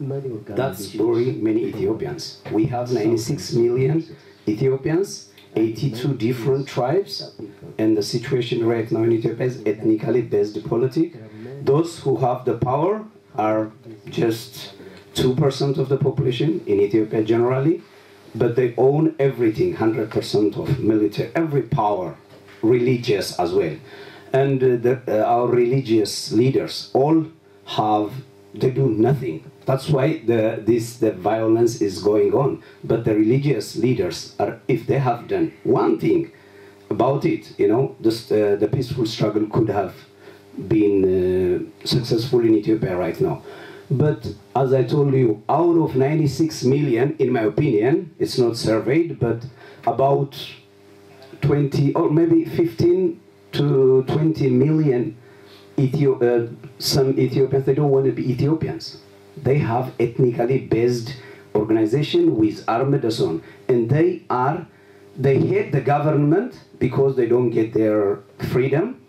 [SPEAKER 7] That's boring many Ethiopians. We have 96 million Ethiopians, 82 different tribes, and the situation right now in Ethiopia is ethnically based politics. Those who have the power are just 2% of the population in Ethiopia generally, but they own everything, 100% of military, every power, religious as well. And our religious leaders all they do nothing. That's why the violence is going on. But the religious leaders if they have done one thing, about it. You know, the peaceful struggle could have been successful in Ethiopia right now. But as I told you, out of 96 million, in my opinion, it's not surveyed, but about 20 or maybe 15 to 20 million some Ethiopians, they don't want to be Ethiopians. They have ethnically based organization with armed and so on. And they hate the government because they don't get their freedom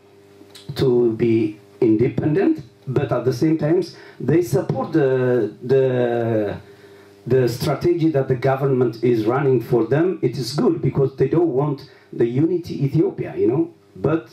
[SPEAKER 7] to be independent, but at the same time, they support the strategy that the government is running for them. It is good because they don't want the unity Ethiopia, you know. But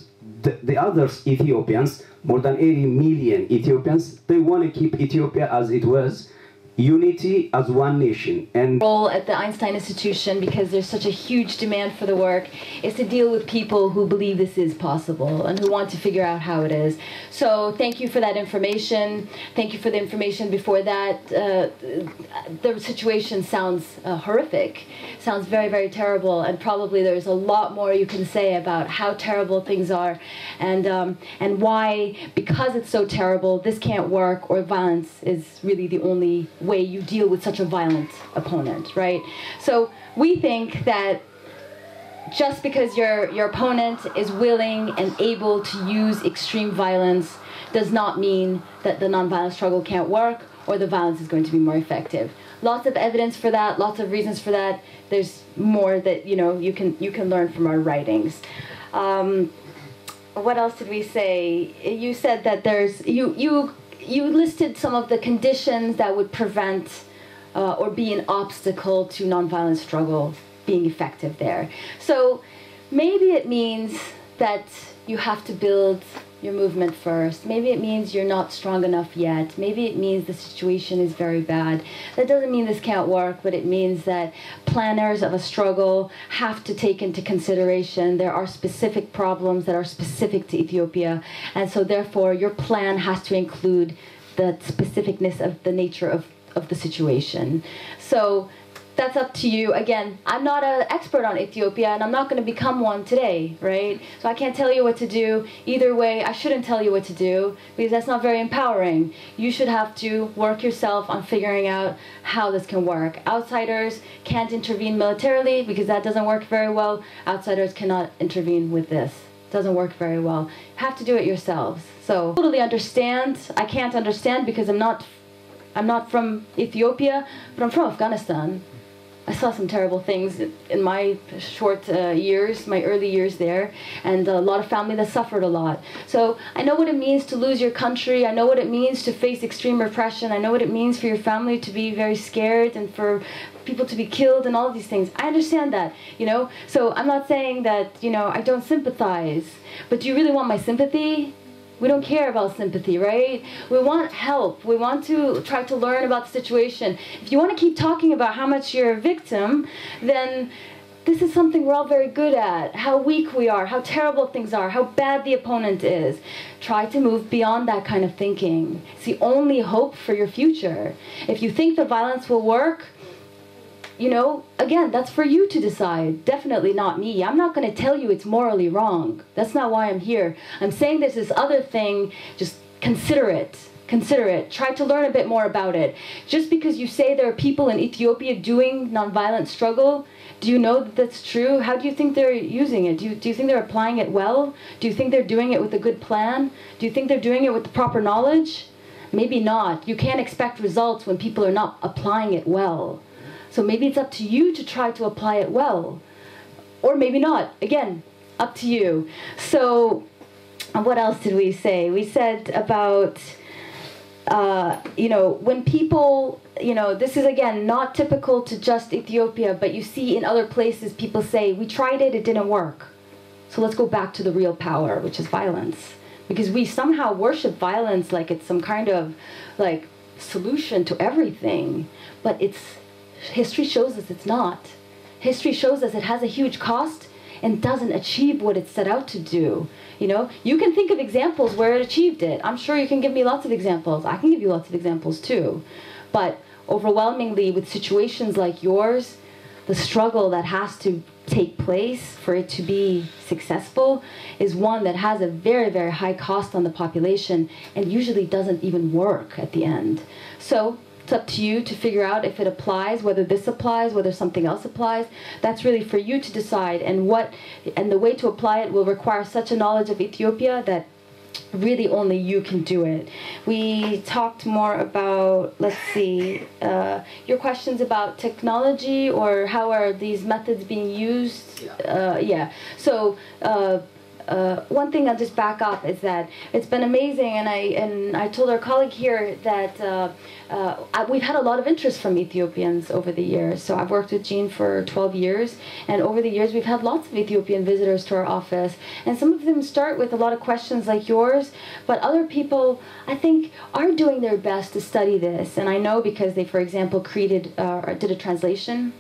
[SPEAKER 7] the others, Ethiopians, more than 80 million Ethiopians, they want to keep Ethiopia as it was, unity as one nation. And
[SPEAKER 1] role at the Einstein Institution, because there's such a huge demand for the work, is to deal with people who believe this is possible and who want to figure out how it is. So thank you for that information. Thank you for the information before that. The situation sounds horrific, sounds very, very terrible, and probably there's a lot more you can say about how terrible things are and why, because it's so terrible, this can't work, or violence is really the only way you deal with such a violent opponent, right? So we think that just because your opponent is willing and able to use extreme violence does not mean that the nonviolent struggle can't work or the violence is going to be more effective. Lots of evidence for that, lots of reasons for that. There's more that you can learn from our writings. What else did we say? You said that there's you listed some of the conditions that would prevent or be an obstacle to nonviolent struggle being effective there. So maybe it means that you have to build your movement first. Maybe it means you're not strong enough yet. Maybe it means the situation is very bad. That doesn't mean this can't work, but it means that planners of a struggle have to take into consideration there are specific problems that are specific to Ethiopia, and so therefore your plan has to include the specificness of the nature of the situation. So that's up to you. Again, I'm not an expert on Ethiopia, and I'm not going to become one today, right? So I can't tell you what to do. Either way, I shouldn't tell you what to do, because that's not very empowering. You should have to work yourself on figuring out how this can work. Outsiders can't intervene militarily, because that doesn't work very well. Outsiders cannot intervene with this. It doesn't work very well. You have to do it yourselves. So totally understand. I can't understand because I'm not from Ethiopia, but I'm from Afghanistan. I saw some terrible things in my short years, my early years there, and a lot of family that suffered a lot. So I know what it means to lose your country. I know what it means to face extreme repression. I know what it means for your family to be very scared and for people to be killed and all of these things. I understand that, So I'm not saying that, I don't sympathize. But do you really want my sympathy? We don't care about sympathy, right? We want help. We want to try to learn about the situation. If you want to keep talking about how much you're a victim, then this is something we're all very good at. How weak we are, how terrible things are, how bad the opponent is. Try to move beyond that kind of thinking. It's the only hope for your future. If you think the violence will work, again, that's for you to decide. Definitely not me. I'm not going to tell you it's morally wrong. That's not why I'm here. I'm saying there's this other thing. Just consider it. Consider it. Try to learn a bit more about it. Just because you say there are people in Ethiopia doing nonviolent struggle, do you know that that's true? How do you think they're using it? Do you think they're applying it well? Do you think they're doing it with a good plan? Do you think they're doing it with the proper knowledge? Maybe not. You can't expect results when people are not applying it well. So maybe it's up to you to try to apply it well. Or maybe not. Again, up to you. So what else did we say? We said about, when people, this is, again, not typical to just Ethiopia, but you see in other places people say, we tried it, it didn't work. So let's go back to the real power, which is violence. Because we somehow worship violence like it's some kind of, solution to everything. But history shows us it's not. History shows us it has a huge cost and doesn't achieve what it set out to do. You can think of examples where it achieved it. I'm sure you can give me lots of examples. I can give you lots of examples too. But overwhelmingly, with situations like yours, the struggle that has to take place for it to be successful is one that has a very, very high cost on the population and usually doesn't even work at the end. So it's up to you to figure out if it applies, whether this applies, whether something else applies. That's really for you to decide, and the way to apply it will require such a knowledge of Ethiopia that really only you can do it. We talked more about, let's see, your questions about technology or how are these methods being used? Yeah. So one thing I'll just back up is that it's been amazing, and I told our colleague here that we've had a lot of interest from Ethiopians over the years. So I've worked with Jean for 12 years, and over the years we've had lots of Ethiopian visitors to our office, and some of them start with a lot of questions like yours, but other people, I think, are doing their best to study this, and I know because they, for example, did a translation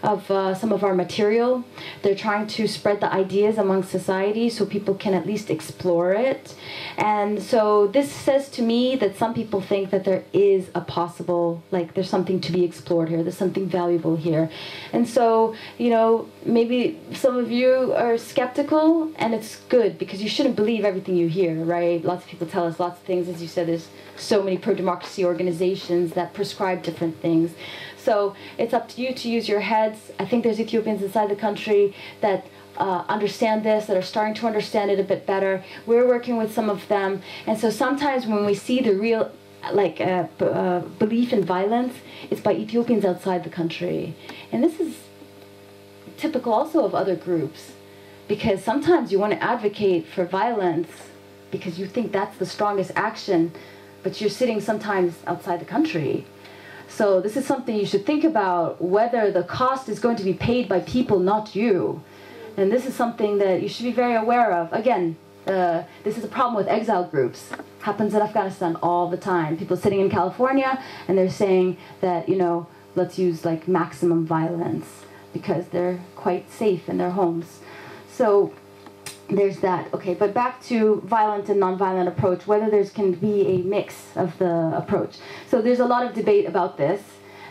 [SPEAKER 1] of some of our material. They're trying to spread the ideas among society so people can at least explore it. And so this says to me that some people think that there is a possible, like there's something to be explored here, there's something valuable here. And so, you know, maybe some of you are skeptical, and it's good because you shouldn't believe everything you hear, right? Lots of people tell us lots of things. As you said, there's so many pro-democracy organizations that prescribe different things. So it's up to you to use your heads. I think there's Ethiopians inside the country that understand this, that are starting to understand it a bit better. We're working with some of them. And so sometimes when we see the real belief in violence, it's by Ethiopians outside the country. And this is typical also of other groups, because sometimes you want to advocate for violence because you think that's the strongest action, but you're sitting sometimes outside the country. So this is something you should think about, whether the cost is going to be paid by people, not you. And this is something that you should be very aware of. Again, this is a problem with exile groups. Happens in Afghanistan all the time. People sitting in California and they're saying that, you know, let's use like maximum violence because they're quite safe in their homes. So there's that. Okay, but back to violent and non-violent approach, whether there can be a mix of the approach. So there's a lot of debate about this.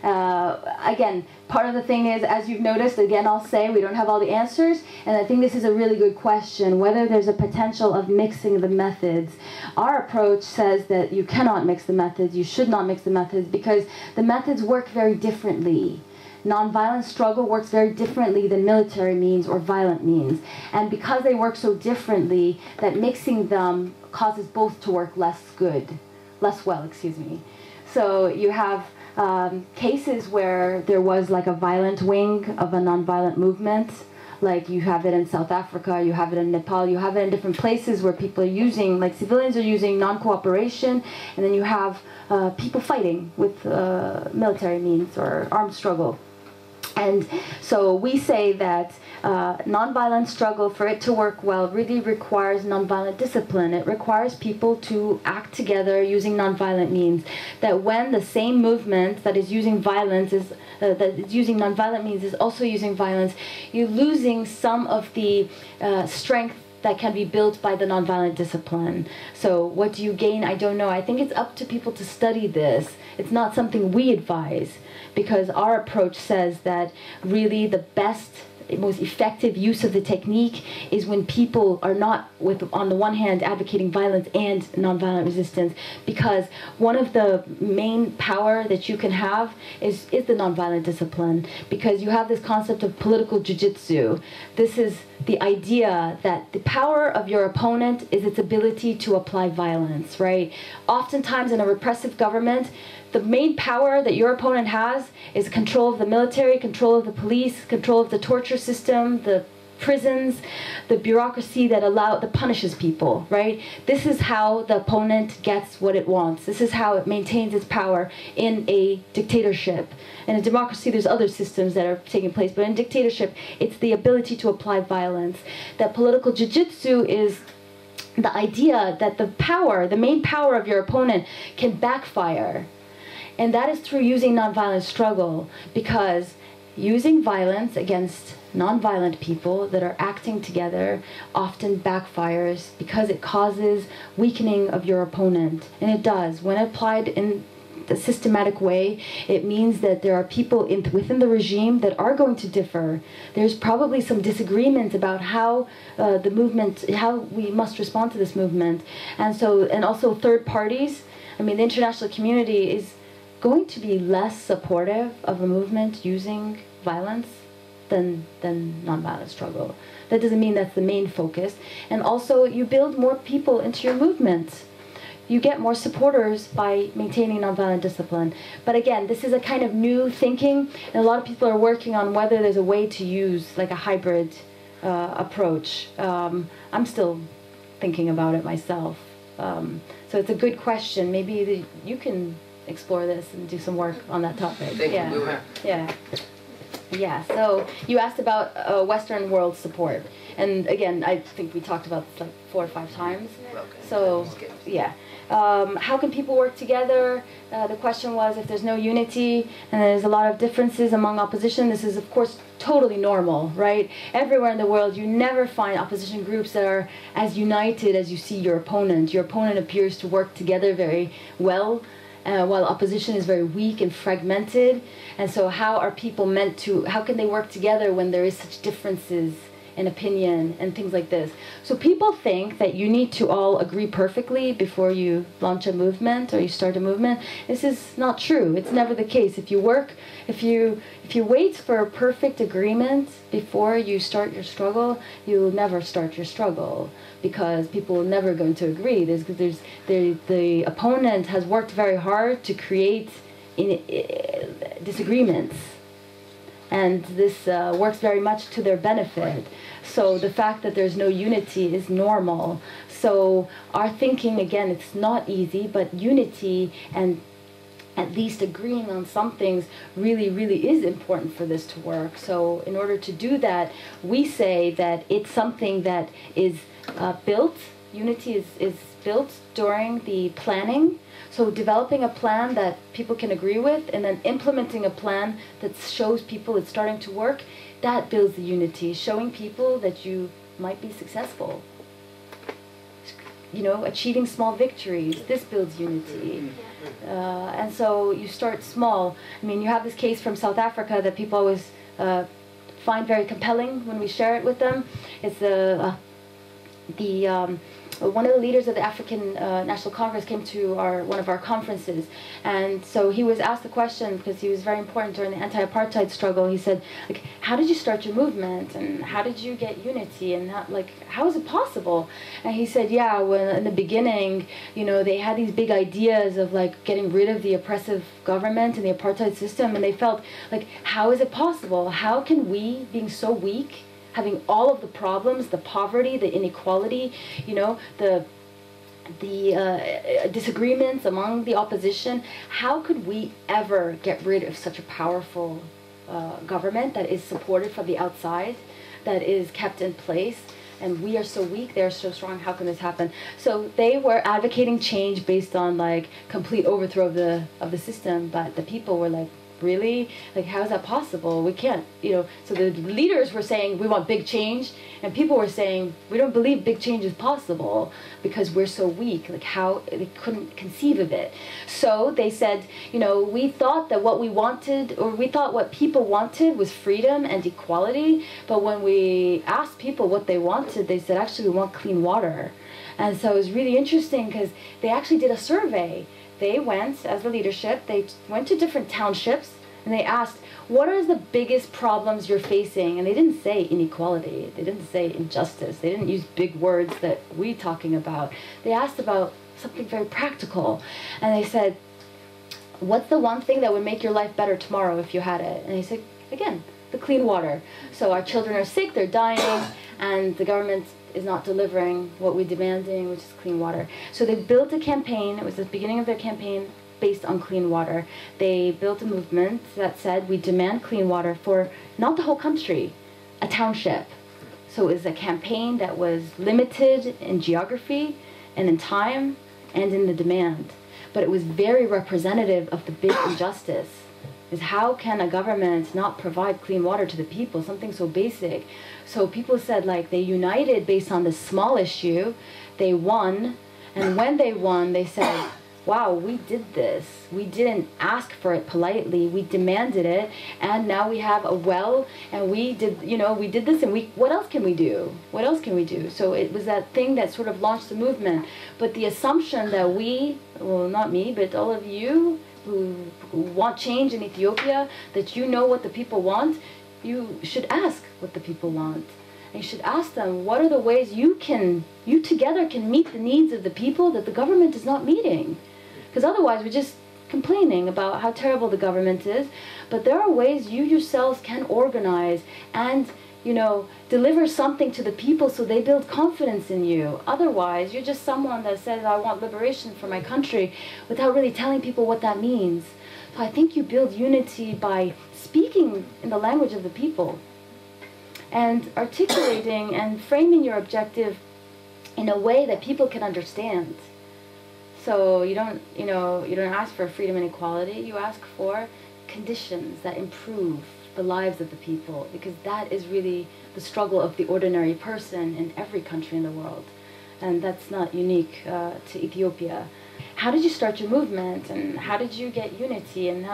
[SPEAKER 1] Again, part of the thing is, as you've noticed, again, I'll say we don't have all the answers, and I think this is a really good question, whether there's a potential of mixing the methods. Our approach says that you cannot mix the methods, you should not mix the methods, because the methods work very differently. Nonviolent struggle works very differently than military means or violent means. And because they work so differently, that mixing them causes both to work less well, excuse me. So you have cases where there was like a violent wing of a nonviolent movement. Like you have it in South Africa, you have it in Nepal, you have it in different places where people are using, like civilians are using non-cooperation, and then you have people fighting with military means or armed struggle. And so we say that nonviolent struggle, for it to work well, really requires nonviolent discipline. It requires people to act together using nonviolent means. That when the same movement that is using violence is that is using nonviolent means is also using violence, you're losing some of the strength that can be built by the nonviolent discipline. So what do you gain? I don't know. I think it's up to people to study this. It's not something we advise, because our approach says that really the best, most effective use of the technique is when people are not, on the one hand, advocating violence and nonviolent resistance, because one of the main power that you can have is the nonviolent discipline, because you have this concept of political jiu-jitsu. This is the idea that the power of your opponent is its ability to apply violence, right? Oftentimes in a repressive government, the main power that your opponent has is control of the military, control of the police, control of the torture system, the prisons, the bureaucracy that punishes people, right? This is how the opponent gets what it wants. This is how it maintains its power in a dictatorship. In a democracy, there's other systems that are taking place, but in dictatorship, it's the ability to apply violence. That political jiu-jitsu is the idea that the main power of your opponent can backfire. And that is through using nonviolent struggle, because using violence against nonviolent people that are acting together often backfires because it causes weakening of your opponent. And it does. When applied in the systematic way. It means that there are people within the regime that are going to differ. There's probably some disagreement about how the movement, how we must respond to this movement. And also third parties. I mean, the international community is going to be less supportive of a movement using violence than nonviolent struggle. That doesn't mean that's the main focus. And also, you build more people into your movement. You get more supporters by maintaining nonviolent discipline. But again, this is a kind of new thinking, and a lot of people are working on whether there's a way to use like a hybrid approach. I'm still thinking about it myself. So it's a good question. Maybe you can explore this and do some work on that topic. Yeah, so you asked about Western world support. And again, I think we talked about this like 4 or 5 times. So, yeah. How can people work together? The question was if there's no unity and there's a lot of differences among opposition. This is, of course, totally normal, right? Everywhere in the world, you never find opposition groups that are as united as you see your opponent. Your opponent appears to work together very well, while opposition is very weak and fragmented. And so how are people meant to, how can they work together when there is such differences in opinion and things like this? So people think that you need to all agree perfectly before you launch a movement or you start a movement. This is not true. It's never the case. If you wait for a perfect agreement before you start your struggle, you'll never start your struggle, because people are never going to agree. The opponent has worked very hard to create disagreements, and this works very much to their benefit. So the fact that there's no unity is normal. So our thinking, again, it's not easy, but unity and at least agreeing on some things really, really is important for this to work. So in order to do that, we say that it's something that is built, unity is built during the planning. So developing a plan that people can agree with, and then implementing a plan that shows people it's starting to work, that builds the unity, showing people that you might be successful. You know, achieving small victories, this builds unity. And so you start small. I mean, you have this case from South Africa that people always find very compelling when we share it with them. It's one of the leaders of the African National Congress came to one of our conferences, and so he was asked the question, because he was very important during the anti-apartheid struggle. He said, like, how did you start your movement, and how did you get unity, and how is it possible? And he said, yeah, well, in the beginning, you know, they had these big ideas of like getting rid of the oppressive government and the apartheid system, and they felt like, how is it possible? How can we, being so weak, having all of the problems, the poverty, the inequality, you know, the disagreements among the opposition, how could we ever get rid of such a powerful government that is supported from the outside, that is kept in place? And we are so weak, they're so strong, how can this happen? So they were advocating change based on like complete overthrow of the system, but the people were like, really? Like, how is that possible? We can't, you know. So the leaders were saying, we want big change, and people were saying, we don't believe big change is possible because we're so weak. Like, how, they couldn't conceive of it. So they said, you know, we thought that what we wanted, or we thought what people wanted was freedom and equality, but when we asked people what they wanted, they said, actually, we want clean water. And so it was really interesting because they actually did a survey. They went, as the leadership, they went to different townships, and they asked, what are the biggest problems you're facing? And they didn't say inequality. They didn't say injustice. They didn't use big words that we're talking about. They asked about something very practical. And they said, what's the one thing that would make your life better tomorrow if you had it? And they said, again, the clean water. So our children are sick, they're dying, and the government is not delivering what we're demanding, which is clean water. So they built a campaign. It was the beginning of their campaign based on clean water. They built a movement that said, we demand clean water for not the whole country, a township. So it was a campaign that was limited in geography and in time and in the demand. But it was very representative of the big injustice. Is how can a government not provide clean water to the people, something so basic? So people said, like, they united based on this small issue, they won, and when they won, they said, wow, we did this. We didn't ask for it politely. We demanded it, and now we have a well, and we did, we did this, and what else can we do? What else can we do? So it was that thing that sort of launched the movement. But the assumption that well, not me, but all of you who want change in Ethiopia, that you know what the people want, you should ask what the people want. And you should ask them, what are the ways you together can meet the needs of the people that the government is not meeting? Because otherwise we're just complaining about how terrible the government is. But there are ways you yourselves can organize and, deliver something to the people so they build confidence in you. Otherwise, you're just someone that says, I want liberation for my country, without really telling people what that means. So I think you build unity by speaking in the language of the people, and articulating and framing your objective in a way that people can understand. So you don't ask for freedom and equality, you ask for conditions that improve the lives of the people, because that is really the struggle of the ordinary person in every country in the world. And that's not unique to Ethiopia. How did you start your movement, and how did you get unity, and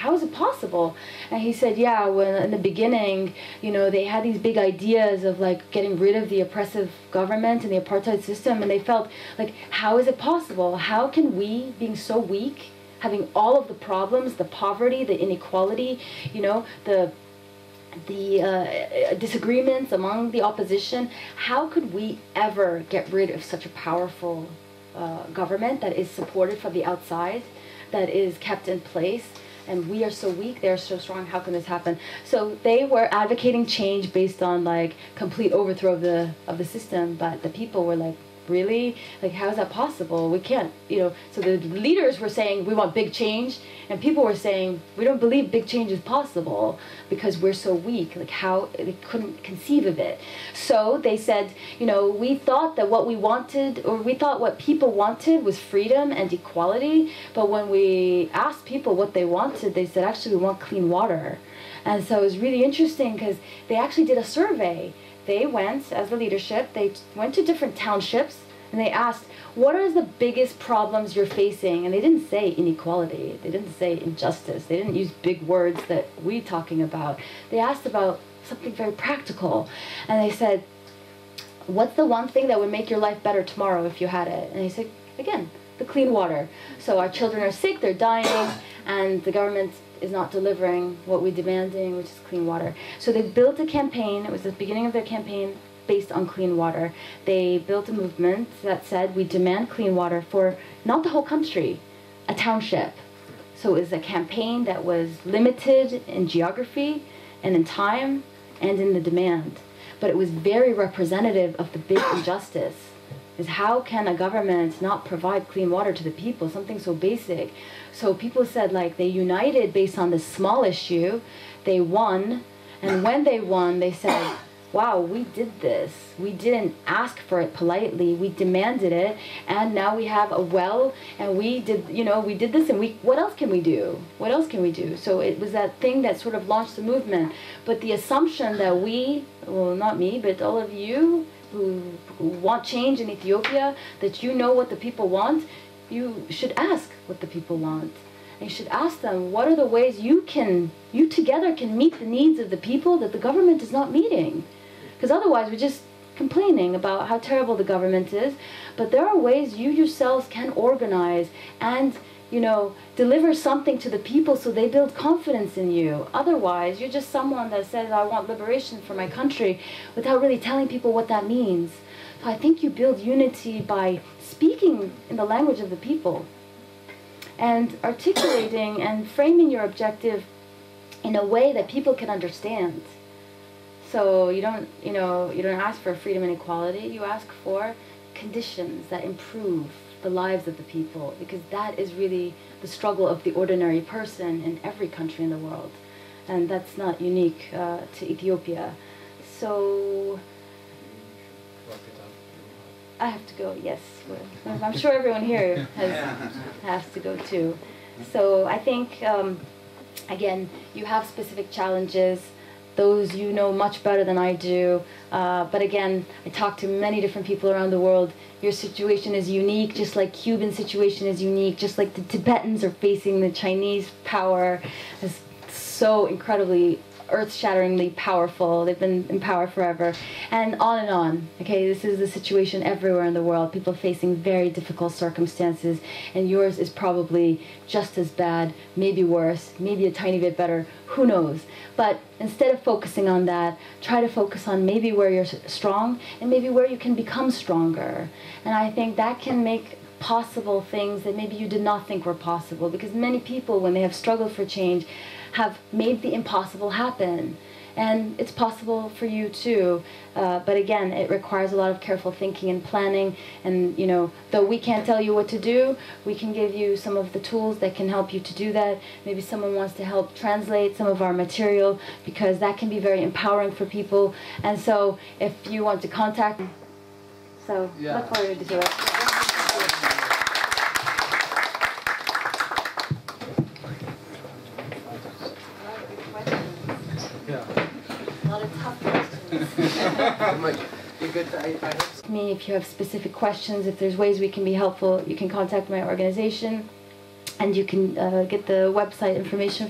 [SPEAKER 1] how is it possible? And he said, yeah, when in the beginning, they had these big ideas of getting rid of the oppressive government and the apartheid system, and they felt how is it possible? How can we, being so weak, having all of the problems, the poverty, the inequality, the disagreements among the opposition, how could we ever get rid of such a powerful government that is supported from the outside, that is kept in place, and we are so weak, they're so strong, how can this happen? So they were advocating change based on complete overthrow of the system, but the people were really? How is that possible? We can't, so the leaders were saying, we want big change, and people were saying, we don't believe big change is possible because we're so weak, how, they couldn't conceive of it. So they said, we thought that what we wanted, or we thought what people wanted was freedom and equality, but when we asked people what they wanted, they said, actually, we want clean water. And so it was really interesting because they actually did a survey. They went, as the leadership, they went to different townships, and they asked, what are the biggest problems you're facing? And they didn't say inequality, they didn't say injustice, they didn't use big words that we're talking about. They asked about something very practical, and they said, what's the one thing that would make your life better tomorrow if you had it? And they said, again, the clean water. So our children are sick, they're dying, and the government is not delivering what we're demanding, which is clean water. So they built a campaign, it was the beginning of their campaign, based on clean water. They built a movement that said, we demand clean water for not the whole country, a township. So it was a campaign that was limited in geography and in time and in the demand. But it was very representative of the big injustice. Is how can a government not provide clean water to the people, something so basic? So people said they united based on this small issue, they won, and when they won, they said, wow, we did this. We didn't ask for it politely, we demanded it, and now we have a well, and we did this, and what else can we do? What else can we do? So it was that thing that sort of launched the movement. But the assumption that well, not me, but all of you who want change in Ethiopia, that you know what the people want, you should ask what the people want. And you should ask them, what are the ways you together can meet the needs of the people that the government is not meeting? Because otherwise we're just complaining about how terrible the government is. But there are ways you yourselves can organize and deliver something to the people so they build confidence in you. Otherwise, you're just someone that says, I want liberation for my country, without really telling people what that means. So I think you build unity by speaking in the language of the people, and articulating and framing your objective in a way that people can understand. So you don't ask for freedom and equality, you ask for conditions that improve the lives of the people, because that is really the struggle of the ordinary person in every country in the world, and that's not unique to Ethiopia. So I have to go, yes. I'm sure everyone here has to go too. So I think, again, you have specific challenges. those you know much better than I do. But again, I talk to many different people around the world. Your situation is unique, just like Cuban situation is unique, just like the Tibetans are facing the Chinese power. It's so incredibly earth-shatteringly powerful. They've been in power forever, and on. Okay, this is the situation everywhere in the world. People facing very difficult circumstances, and yours is probably just as bad, maybe worse, maybe a tiny bit better, who knows. But instead of focusing on that, try to focus on maybe where you're strong and maybe where you can become stronger. And I think that can make possible things that maybe you did not think were possible, because many people, when they have struggled for change, have made the impossible happen. And it's possible for you too, but again, it requires a lot of careful thinking and planning. And you know, though we can't tell you what to do, we can give you some of the tools that can help you to do that. Maybe someone wants to help translate some of our material, because that can be very empowering for people. And so if you want to contact, so look forward to it. Me, if you have specific questions, if there's ways we can be helpful, you can contact my organization, and you can get the website information.